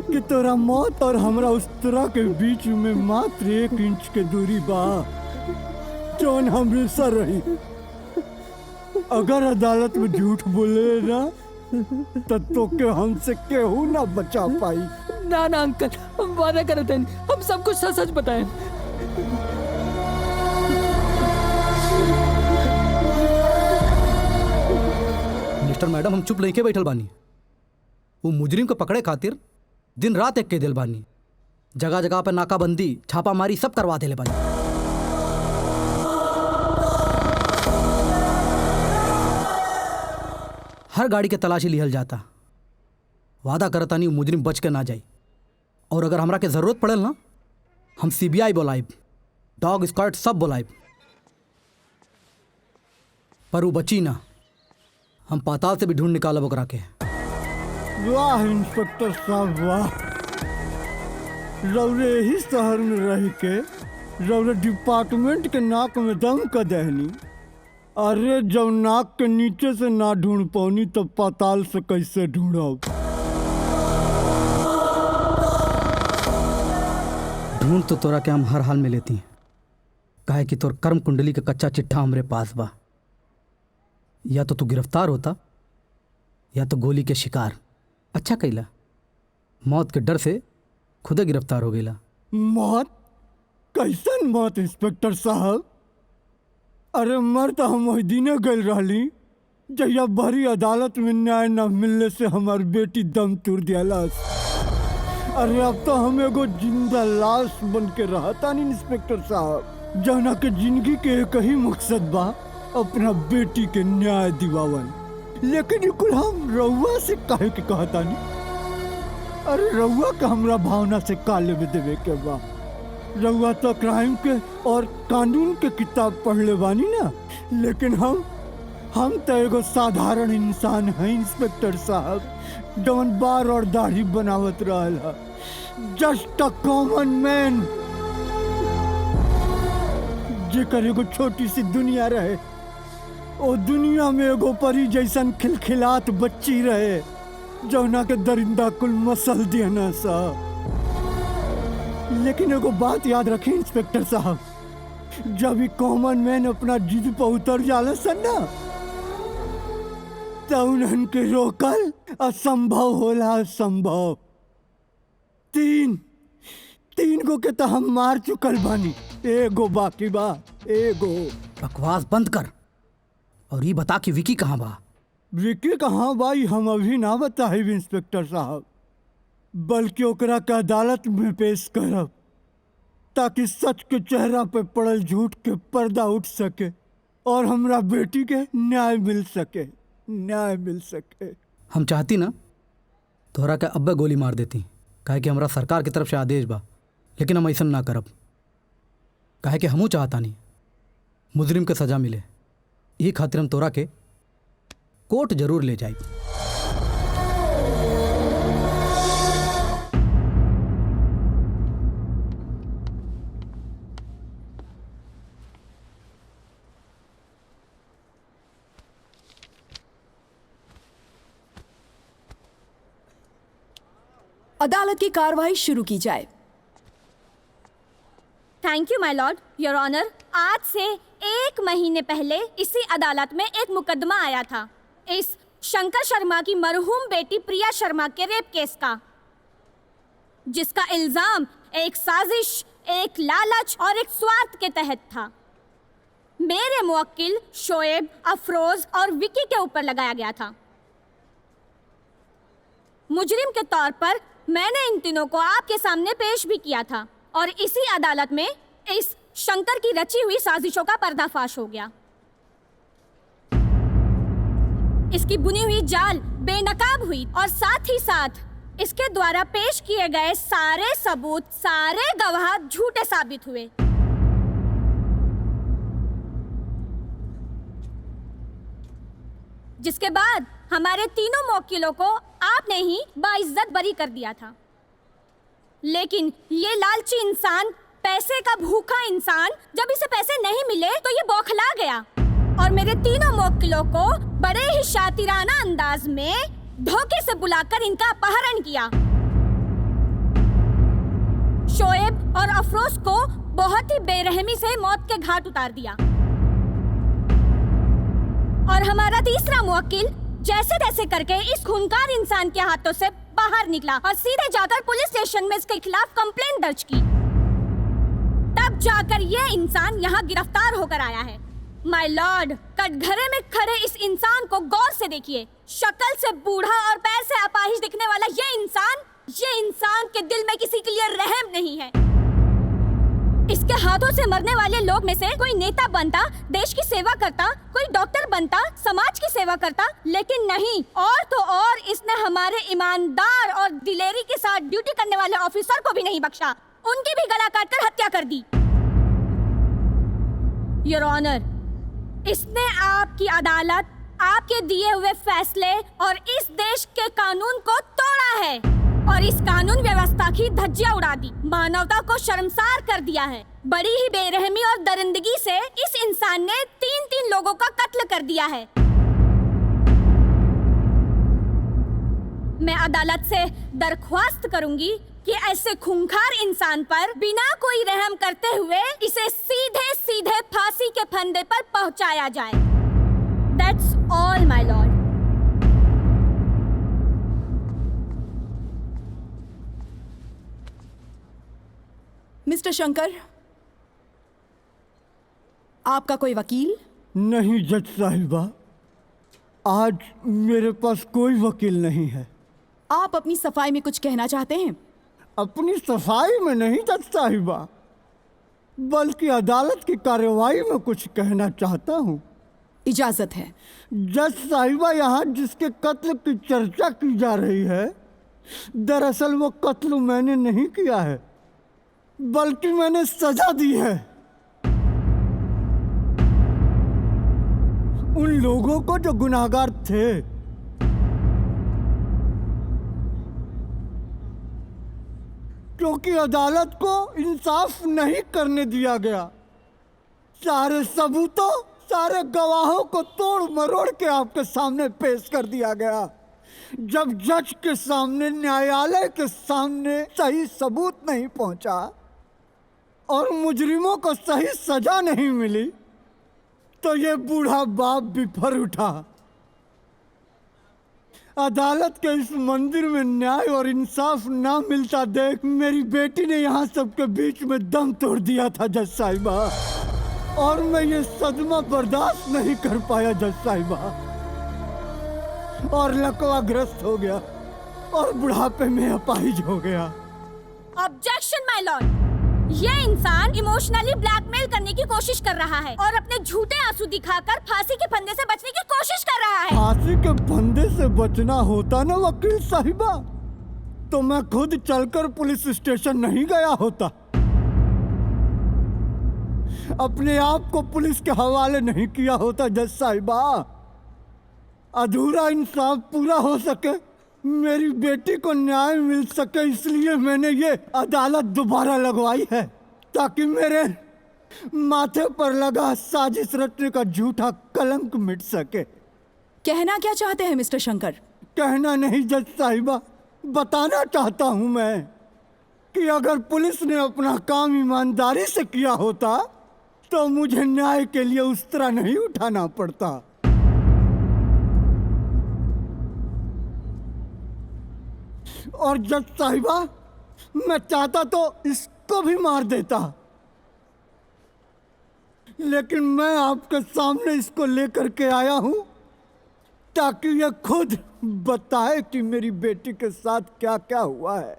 कि तोरा मौत और हमरा उस तरह के बीच में मात्र 1 इंच के दूरी बा, जौन हमेशा रही। अगर अदालत में झूठ बोले ना तो के हमसे केहू ना बचा पाई। ना ना अंकल, हम वादा करते हैं, हम सब कुछ सच सच बताएं। मिस्टर मैडम, हम चुप नहीं के बैठल बानी। वो मुजरिम को पकड़े खातिर दिन रात एक के दिल बानी, जगह जगह पे नाकाबंदी, छापामारी सब करवा देले बानी। हर गाड़ी के तलाशी लिहल जाता। वादा करता नहीं मुजरिम बच के ना जाए। और अगर हमरा के जरूरत पड़े ना, हम CBI बुलाइब, डॉग स्क्वाड सब बुलाइब, पर वो बची ना। हम पाताल से भी ढूंढ निकालब ओकरा के। वाह इंस्पेक्टर साहब वाह, रौरे ही शहर में रह के रौरे डिपार्टमेंट के नाक में दम कर दहनी। अरे जब नाक के नीचे से ना ढूंढ पौनी तो पाताल से कैसे ढूंढब? ढूंढ तो तोरा के हम हर हाल में लेती हैं, काहे कि तोर कर्म कुंडली के कच्चा चिट्ठा हमरे पास बा। या तो तू गिरफ्तार होता या तो गोली के शिकार। अच्छा कैला, मौत के डर से खुदे गिरफ्तार हो गईला। मौत? कैसन मौत इंस्पेक्टर साहब? अरे मर तो हम मोहिदीने गल रही, जहिया बड़ी अदालत में न्याय न मिलने से हमारी बेटी दम तोड़ दियालास। अरे अब तो हम एगो जिंदा लाश बन के रहता नहीं इंस्पेक्टर साहब, जौना के जिंदगी के एक ही मकसद बा, अपना बेटी के न्याय दिवावन। लेकिन कुल हम रउआ से काहे के कहता नहीं? अरे रउआ का हमरा भावना से काले में देवे के बा। रउआ तो क्राइम के और कानून के किताब पढ़ले बानी ना, लेकिन हम तो एगो साधारण इंसान है इंस्पेक्टर साहब, जौन बार और दाढ़ी बनावत रहल है। जस्ट अ कॉमन मैन, जेकर एगो छोटी सी दुनिया रहे, ओ दुनिया में एगो परी जैसन खिलखिलात बच्ची रहे, जौना के दरिंदा कुल मसल दिया साहब। लेकिन एगो बात याद रखी इंस्पेक्टर साहब, जब भी कॉमन मैन अपना जिद पर उतर जाला सन ना, तो उन्हन के रोकल असंभव होला। असंभव। तीन गो के तो हम मार चुकल बानी, एगो बाकी बा। एगो। बकवास बंद कर और ये बता कि विकी कहाँ बा? विकी कहाँ बा हम अभी ना बताइब इंस्पेक्टर साहब। बल्कि ओकरा के अदालत में पेश करब ताकि सच के चेहरा पे पड़ल झूठ के पर्दा उठ सके और हमरा बेटी के न्याय मिल सके, न्याय मिल सके। हम चाहती ना तोहरा के अब्बे गोली मार देती, काहे कि हमरा सरकार की तरफ से आदेश बा, लेकिन हम ऐसा ना करब, काहे कि हमू चाहता नहीं मुजरिम के सजा मिले। यही खातिर हम तोरा के कोर्ट जरूर ले जाए। अदालत की कार्रवाई शुरू की जाए। Thank you my lord, your honour. आज से 1 महीने पहले इसी अदालत में एक मुकदमा आया था इस शंकर शर्मा की मरहूम बेटी प्रिया शर्मा के रेप केस का, जिसका इल्जाम एक साजिश, एक लालच और एक स्वार्थ के तहत था। मेरे मुवक्किल शोएब, अफरोज और विकी के ऊपर लगाया गया था। मुजरिम के तौर पर मैंने इन तीनों को आपके सामने पेश भी किया था और इसी अदालत में इस शंकर की रची हुई साजिशों का पर्दाफाश हो गया। इसकी बुनी हुई जाल बेनकाब हुई और साथ ही साथ इसके द्वारा पेश किए गए सारे सबूत, सारे गवाह झूठे साबित हुए। जिसके बाद हमारे तीनों मुवक्किलों को आपने ही बाइज्जत बरी कर दिया था। लेकिन ये लालची इंसान, पैसे का भूखा इंसान, जब इसे पैसे नहीं मिले तो ये बौखला गया और मेरे तीनों मुवक्किलों को बड़े ही शातिराना अंदाज में धोखे से बुलाकर इनका अपहरण किया। शोएब और अफरोज को बहुत ही बेरहमी से मौत के घाट उतार दिया और हमारा तीसरा मुवक्किल जैसे तैसे करके इस खूंखार इंसान के हाथों से बाहर निकला और सीधे जाकर पुलिस स्टेशन में इसके खिलाफ कंप्लेंट दर्ज की। तब जाकर ये इंसान यहाँ गिरफ्तार होकर आया है। माय लॉर्ड, कटघरे में खड़े इस इंसान को गौर से देखिए। शक्ल से बूढ़ा और पैर से अपाहिज दिखने वाला ये इंसान के दिल में किसी के लिए रहम नहीं है। इसके हाथों से मरने वाले लोग में से कोई नेता बनता, देश की सेवा करता, कोई डॉक्टर बनता, समाज की सेवा करता, लेकिन नहीं। और तो और इसने हमारे ईमानदार और दिलेरी के साथ ड्यूटी करने वाले ऑफिसर को भी नहीं बख्शा, उनकी भी गला काटकर हत्या कर दी। योर ऑनर, इसने आपकी अदालत, आपके दिए हुए फैसले और इस देश के कानून को तोड़ा है और इस कानून व्यवस्था की धज्जियां उड़ा दी, मानवता को शर्मसार कर दिया है। बड़ी ही बेरहमी और दरिंदगी से इस इंसान ने 3 लोगों का कत्ल कर दिया है। मैं अदालत से दरख्वास्त करूंगी कि ऐसे खूंखार इंसान पर बिना कोई रहम करते हुए इसे सीधे सीधे फांसी के फंदे पर पहुंचाया जाए। That's all, my lord. Mister Shankar, आपका कोई वकील? नहीं जज साहिबा, आज मेरे पास कोई वकील नहीं है। आप अपनी सफाई में कुछ कहना चाहते हैं? अपनी सफाई में नहीं जज साहिबा, बल्कि अदालत की कार्रवाई में कुछ कहना चाहता हूँ। इजाजत है। जज साहिबा, यहाँ जिसके कत्ल की चर्चा की जा रही है, दरअसल वो कत्ल मैंने नहीं किया है, बल्कि मैंने सजा दी है उन लोगों को जो गुनाहगार थे। क्योंकि अदालत को इंसाफ नहीं करने दिया गया। सारे सबूतों, सारे गवाहों को तोड़ मरोड़ के आपके सामने पेश कर दिया गया। जब जज के सामने, न्यायालय के सामने सही सबूत नहीं पहुंचा और मुजरिमों को सही सजा नहीं मिली, तो ये बूढ़ा बाप बिफर उठा। अदालत के इस मंदिर में न्याय और इंसाफ ना मिलता देख मेरी बेटी ने यहाँ सबके बीच में दम तोड़ दिया था जज साहिबा, और मैं ये सदमा बर्दाश्त नहीं कर पाया जज साहिबा, और लकवाग्रस्त हो गया। और बुढ़ापे में अपाहिज हो गया। ऑब्जेक्शन माय लॉर्ड, ये इंसान इमोशनली ब्लैकमेल करने की कोशिश कर रहा है और अपने झूठे आंसू दिखाकर फांसी के फंदे से बचने की कोशिश कर रहा है। फांसी के फंदे से बचना होता ना वकील साहिबा, तो मैं खुद चलकर पुलिस स्टेशन नहीं गया होता, अपने आप को पुलिस के हवाले नहीं किया होता। जज साहिबा, अधूरा इंसाफ पूरा हो सके, मेरी बेटी को न्याय मिल सके, इसलिए मैंने ये अदालत दोबारा लगवाई है, ताकि मेरे माथे पर लगा साजिश रचने का झूठा कलंक मिट सके। कहना क्या चाहते हैं मिस्टर शंकर? कहना नहीं जज साहिबा, बताना चाहता हूं मैं कि अगर पुलिस ने अपना काम ईमानदारी से किया होता तो मुझे न्याय के लिए उस तरह नहीं उठाना पड़ता। और जज साहिबा, मैं चाहता तो इसको भी मार देता, लेकिन मैं आपके सामने इसको लेकर के आया हूं ताकि ये खुद बताए कि मेरी बेटी के साथ क्या क्या हुआ है।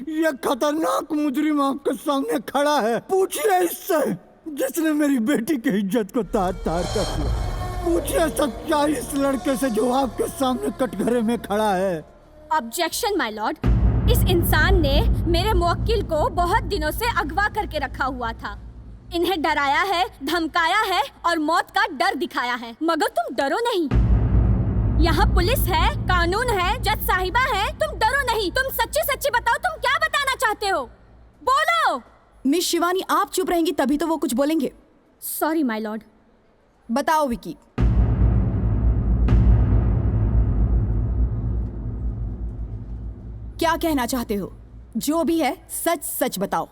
ये खतरनाक मुजरिम आपके सामने खड़ा है, पूछिए इससे जिसने मेरी बेटी की इज्जत को तार तार कर दिया। पूछिए सच्चाई इस लड़के से जो आपके सामने कटघरे में खड़ा है। ऑब्जेक्शन माय लॉर्ड, इस इंसान ने मेरे मुवक्किल को बहुत दिनों से अगवा करके रखा हुआ था, इन्हें डराया है, धमकाया है और मौत का डर दिखाया है, मगर तुम डरो नहीं। यहाँ पुलिस है, कानून है, जज साहिबा है, तुम डरो नहीं। तुम सच्ची सच्ची बताओ, तुम क्या बताना चाहते हो, बोलो। मिस शिवानी, आप चुप रहेंगी तभी तो वो कुछ बोलेंगे। सॉरी माय लॉर्ड। बताओ विकी। क्या कहना चाहते हो? जो भी है सच सच बताओ।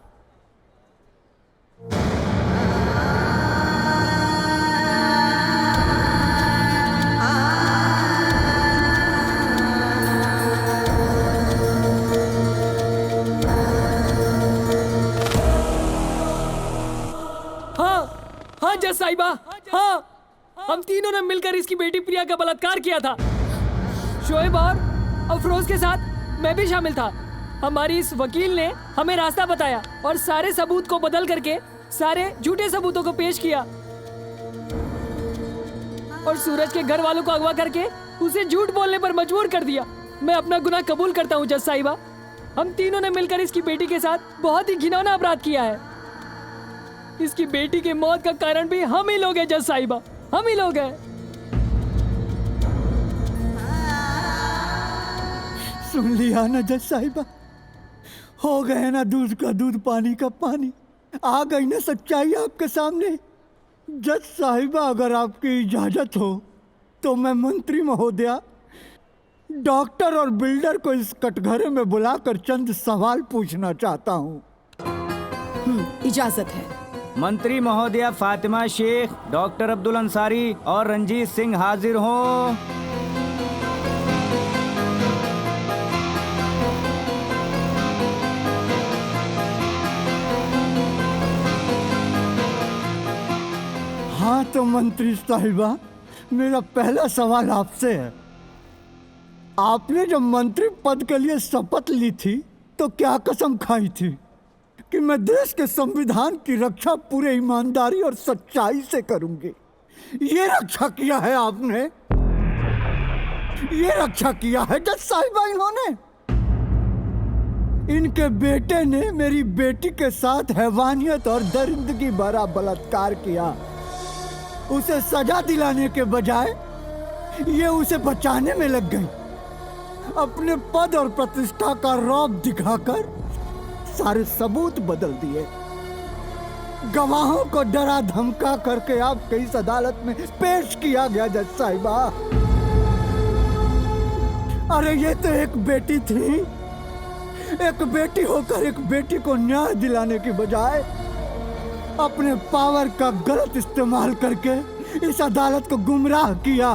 हाँ जज साहिबा, हाँ, हम तीनों ने मिलकर इसकी बेटी प्रिया का बलात्कार किया था। शोएब और अफरोज के साथ मैं भी शामिल था। हमारी इस वकील ने हमें रास्ता बताया और सारे सबूत को बदल करके सारे झूठे सबूतों को पेश किया और सूरज के घर वालों को अगवा करके उसे झूठ बोलने पर मजबूर कर दिया। मैं अपना गुनाह कबूल करता हूँ जज साहिबा। हम तीनों ने मिलकर इसकी बेटी के साथ बहुत ही घिनौना अपराध किया है। इसकी बेटी की मौत का कारण भी हम ही लोग हैं जज साहिबा, हम ही लोग हैं। सुन लिया ना जज साहिबा, हो गए ना दूध का दूध पानी का पानी, आ गई ना सच्चाई आपके सामने। जज साहिबा, अगर आपकी इजाजत हो तो मैं मंत्री महोदया, डॉक्टर और बिल्डर को इस कटघरे में बुलाकर चंद सवाल पूछना चाहता हूँ। इजाजत है। मंत्री महोदया फातिमा शेख, डॉक्टर अब्दुल अंसारी और रंजीत सिंह हाजिर हों। हाँ तो मंत्री साहिबा, मेरा पहला सवाल आपसे है। आपने जब मंत्री पद के लिए शपथ ली थी तो क्या कसम खाई थी कि मैं देश के संविधान की रक्षा पूरे ईमानदारी और सच्चाई से करूंगी? ये रक्षा किया है आपने, ये रक्षा किया है जज साहिबा इन्होंने। इनके बेटे ने मेरी बेटी के साथ हैवानियत और दरिंदगी भरा बलात्कार किया। उसे सजा दिलाने के बजाय ये उसे बचाने में लग गई। अपने पद और प्रतिष्ठा का रौब दिखाकर सारे सबूत बदल दिए। गवाहों को डरा धमका करके आपके इस अदालत में पेश किया गया जज साहिबा। अरे ये तो एक बेटी थी, एक बेटी होकर एक बेटी को न्याय दिलाने की बजाय अपने पावर का गलत इस्तेमाल करके इस अदालत को गुमराह किया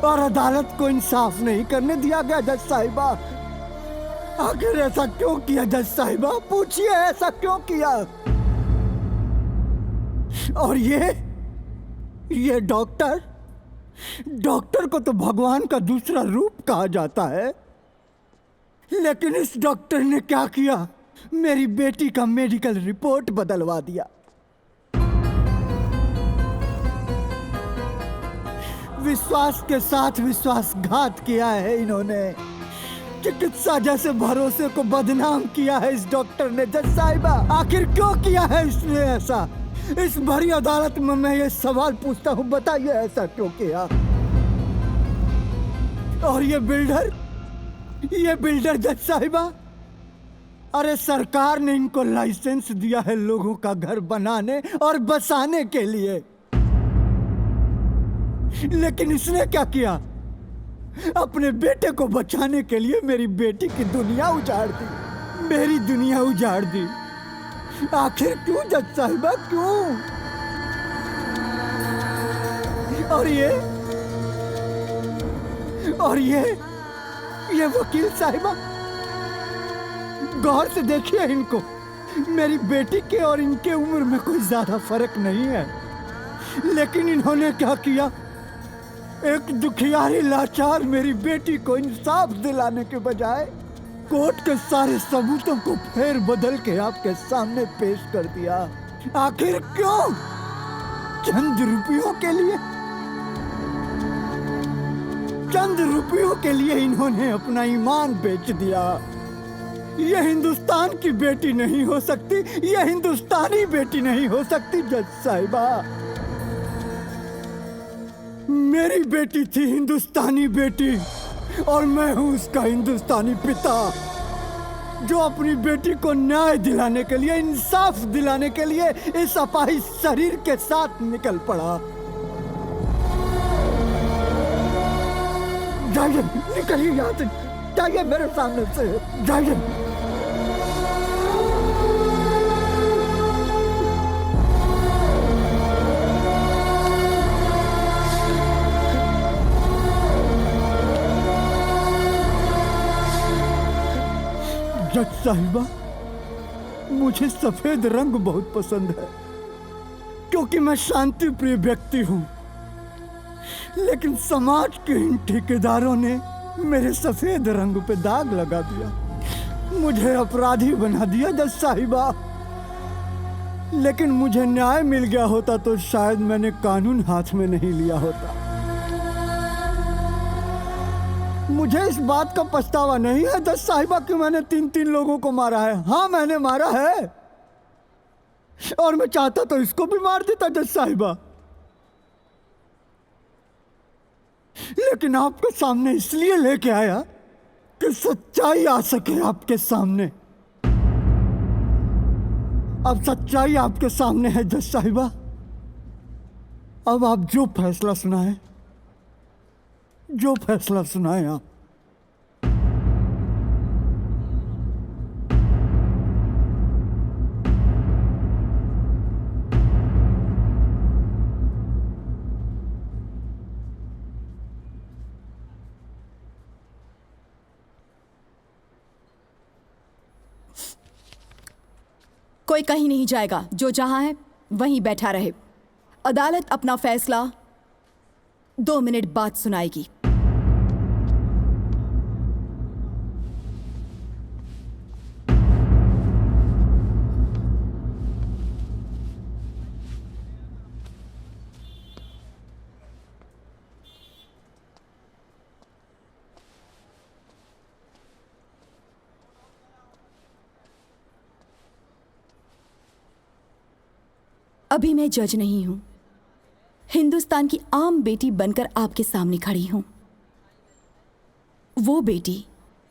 और अदालत को इंसाफ नहीं करने दिया गया जज साहिबा। आखिर ऐसा क्यों किया जज साहिबा? पूछिए ऐसा क्यों किया? और ये डॉक्टर को तो भगवान का दूसरा रूप कहा जाता है। लेकिन इस डॉक्टर ने क्या किया, मेरी बेटी का मेडिकल रिपोर्ट बदलवा दिया। विश्वास के साथ विश्वासघात किया है इन्होंने। चिकित्सा जैसे भरोसे को बदनाम किया है इस डॉक्टर ने। जज साहिबा, आखिर क्यों किया है इसने ऐसा? इस भरी अदालत में मैं ये सवाल पूछता हूँ, बताइए ऐसा क्यों किया? और ये बिल्डर जज साहिबा, अरे सरकार ने इनको लाइसेंस दिया है लोगों का घर बनाने और बसाने के लिए, लेकिन इसने क्या किया? अपने बेटे को बचाने के लिए मेरी बेटी की दुनिया उजाड़ दी, मेरी दुनिया उजाड़ दी। आखिर क्यों जज साहिबा, क्यों? और ये वकील साहिबा, गौर से देखिए इनको। मेरी बेटी के और इनके उम्र में कोई ज्यादा फर्क नहीं है, लेकिन इन्होंने क्या किया? एक दुखियारी लाचार मेरी बेटी को इंसाफ दिलाने के बजाय कोर्ट के सारे सबूतों को फेर बदल के आपके सामने पेश कर दिया। आखिर क्यों? चंद रुपयों के लिए? चंद रुपयों के लिए इन्होंने अपना ईमान बेच दिया। ये हिंदुस्तान की बेटी नहीं हो सकती, ये हिंदुस्तानी बेटी नहीं हो सकती जज साहिबा। मेरी बेटी थी हिंदुस्तानी बेटी, और मैं हूं उसका हिंदुस्तानी पिता, जो अपनी बेटी को न्याय दिलाने के लिए, इंसाफ दिलाने के लिए इस अपाहिज शरीर के साथ निकल पड़ा। जाइए, निकलिए यहाँ से, जाइए मेरे सामने से, जाइए। जज साहिबा, मुझे सफेद रंग बहुत पसंद है, क्योंकि मैं शांति प्रिय व्यक्ति हूं, लेकिन समाज के इन ठेकेदारों ने मेरे सफेद रंग पे दाग लगा दिया, मुझे अपराधी बना दिया जज साहिबा। लेकिन मुझे न्याय मिल गया होता तो शायद मैंने कानून हाथ में नहीं लिया होता। मुझे इस बात का पछतावा नहीं है जज साहिबा कि मैंने 3 लोगों को मारा है। हाँ, मैंने मारा है, और मैं चाहता तो इसको भी मार देता जज साहिबा, लेकिन आपके सामने इसलिए लेके आया कि सच्चाई आ सके आपके सामने। अब सच्चाई आपके सामने है जज साहिबा। अब आप जो फैसला सुनाए, जो फैसला सुनाए आप। कोई कहीं नहीं जाएगा, जो जहां है वहीं बैठा रहे। अदालत अपना फैसला 2 मिनट बाद सुनाएगी। अभी मैं जज नहीं हूं, हिंदुस्तान की आम बेटी बनकर आपके सामने खड़ी हूं। वो बेटी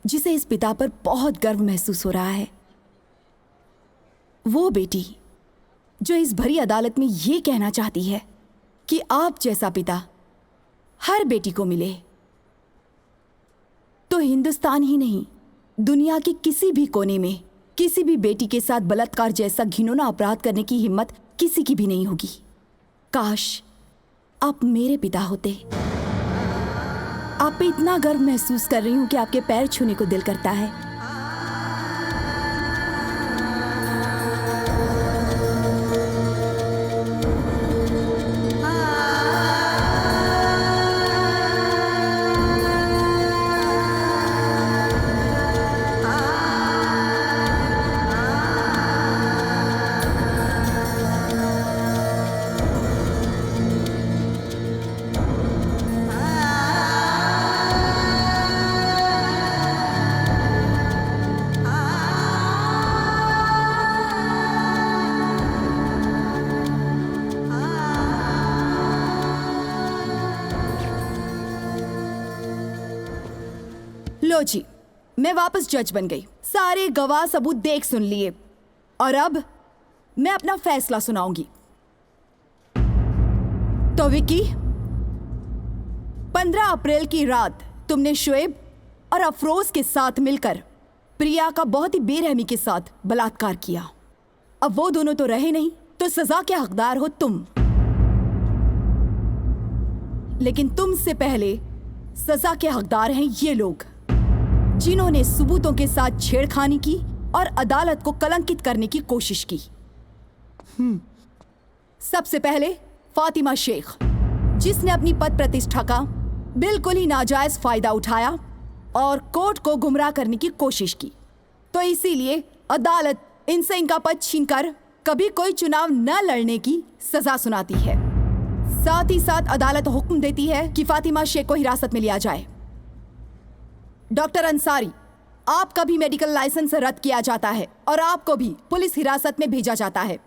जिसे इस पिता पर बहुत गर्व महसूस हो रहा है, वो बेटी जो इस भरी अदालत में ये कहना चाहती है कि आप जैसा पिता हर बेटी को मिले, तो हिंदुस्तान ही नहीं, दुनिया के किसी भी कोने में किसी भी बेटी के साथ बलात्कार जैसा घिनौना अपराध करने की हिम्मत किसी की भी नहीं होगी। काश आप मेरे पिता होते। आप पे इतना गर्व महसूस कर रही हूं कि आपके पैर छूने को दिल करता है। लो जी, मैं वापस जज बन गई। सारे गवाह सबूत देख सुन लिए और अब मैं अपना फैसला सुनाऊंगी। तो विकी, 15 अप्रैल की रात तुमने शोएब और अफरोज के साथ मिलकर प्रिया का बहुत ही बेरहमी के साथ बलात्कार किया। अब वो दोनों तो रहे नहीं, तो सजा के हकदार हो तुम। लेकिन तुमसे पहले सजा के हकदार हैं ये लोग जिन्होंने सबूतों के साथ छेड़खानी की और अदालत को कलंकित करने की कोशिश की। सबसे पहले फातिमा शेख, जिसने अपनी पद प्रतिष्ठा का बिल्कुल ही नाजायज फायदा उठाया और कोर्ट को गुमराह करने की कोशिश की। तो इसीलिए अदालत इनसे इनका पद छीनकर कभी कोई चुनाव न लड़ने की सजा सुनाती है। साथ ही साथ अदालत हुक्म देती है कि फातिमा शेख को हिरासत में लिया जाए। डॉक्टर अंसारी, आपका भी मेडिकल लाइसेंस रद्द किया जाता है और आपको भी पुलिस हिरासत में भेजा जाता है।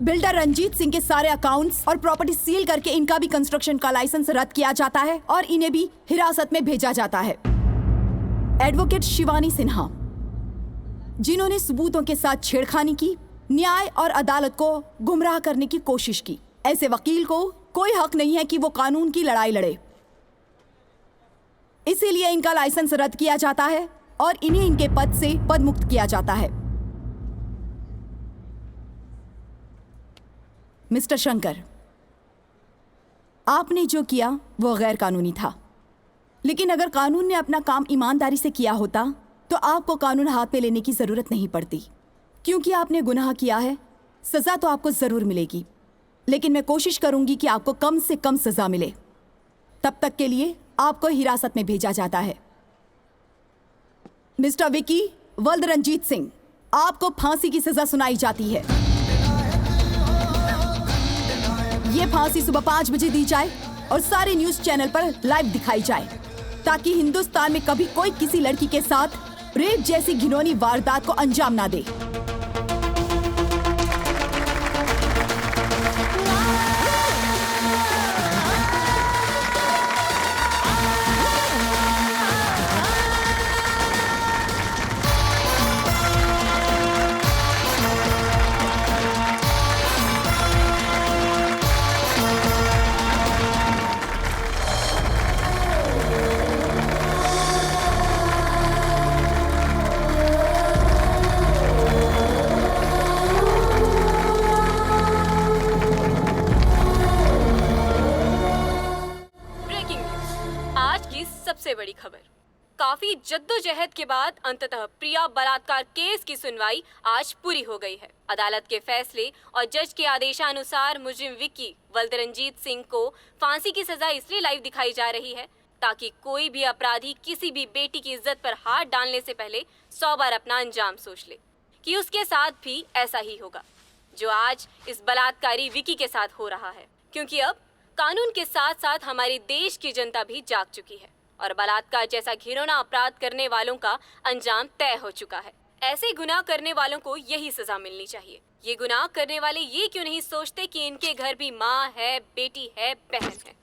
बिल्डर रंजीत सिंह के सारे अकाउंट्स और प्रॉपर्टी सील करके इनका भी कंस्ट्रक्शन का लाइसेंस रद्द किया जाता है और इन्हें भी हिरासत में भेजा जाता है। एडवोकेट शिवानी सिन्हा, जिन्होंने सबूतों के साथ छेड़खानी की, न्याय और अदालत को गुमराह करने की कोशिश की, ऐसे वकील को कोई हक नहीं है कि वो कानून की लड़ाई लड़े। इसीलिए इनका लाइसेंस रद्द किया जाता है और इन्हें इनके पद से पदमुक्त किया जाता है। मिस्टर शंकर, आपने जो किया वो गैर कानूनी था, लेकिन अगर कानून ने अपना काम ईमानदारी से किया होता तो आपको कानून हाथ में लेने की जरूरत नहीं पड़ती। क्योंकि आपने गुनाह किया है, सजा तो आपको जरूर मिलेगी, लेकिन मैं कोशिश करूंगी कि आपको कम से कम सजा मिले। तब तक के लिए आपको हिरासत में भेजा जाता है। मिस्टर विकी वल्द रंजीत सिंह, आपको फांसी की सजा सुनाई जाती है। ये फांसी सुबह 5 बजे दी जाए और सारे न्यूज चैनल पर लाइव दिखाई जाए, ताकि हिंदुस्तान में कभी कोई किसी लड़की के साथ रेप जैसी घिनौनी वारदात को अंजाम ना दे। सबसे बड़ी खबर, काफी जद्दोजहद के बाद अंततः प्रिया बलात्कार केस की सुनवाई आज पूरी हो गई है। अदालत के फैसले और जज के आदेशानुसार मुजरिम विक्की वल्द रंजीत सिंह को फांसी की सजा इसलिए लाइव दिखाई जा रही है ताकि कोई भी अपराधी किसी भी बेटी की इज्जत पर हाथ डालने से पहले 100 बार अपना अंजाम सोच ले कि उसके साथ भी ऐसा ही होगा जो आज इस बलात्कारी विक्की के साथ हो रहा है। क्योंकि अब कानून के साथ साथ हमारे देश की जनता भी जाग चुकी है और बलात्कार जैसा घिनौना अपराध करने वालों का अंजाम तय हो चुका है। ऐसे गुनाह करने वालों को यही सजा मिलनी चाहिए। ये गुनाह करने वाले ये क्यों नहीं सोचते कि इनके घर भी माँ है, बेटी है, बहन है।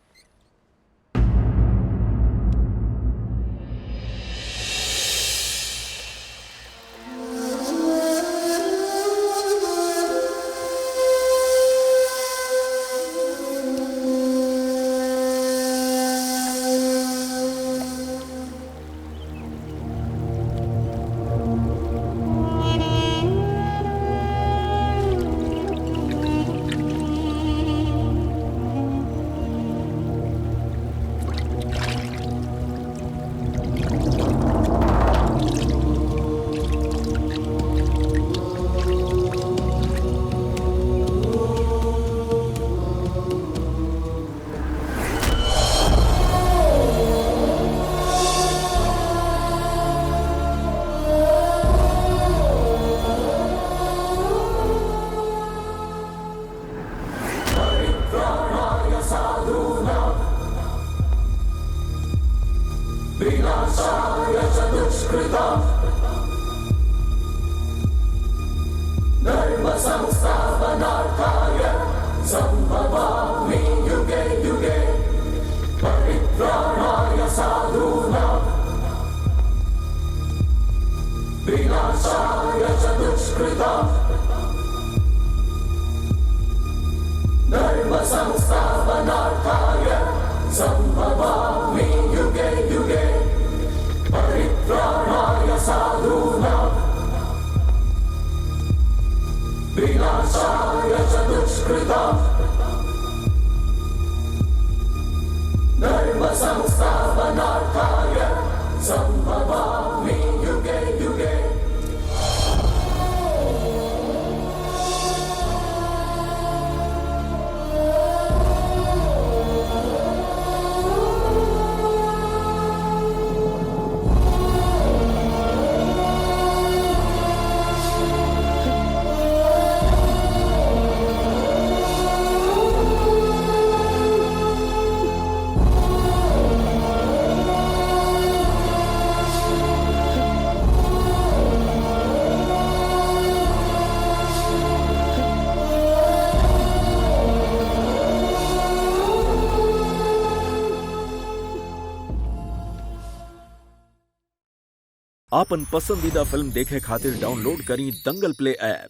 विनाशाय च दुष्कृतम् धर्मसंस्थापनार्थाय सम्भवामि युगे युगे परित्राणाय आपन पसंदीदा फिल्म देखे खातिर डाउनलोड करी दंगल प्ले ऐप।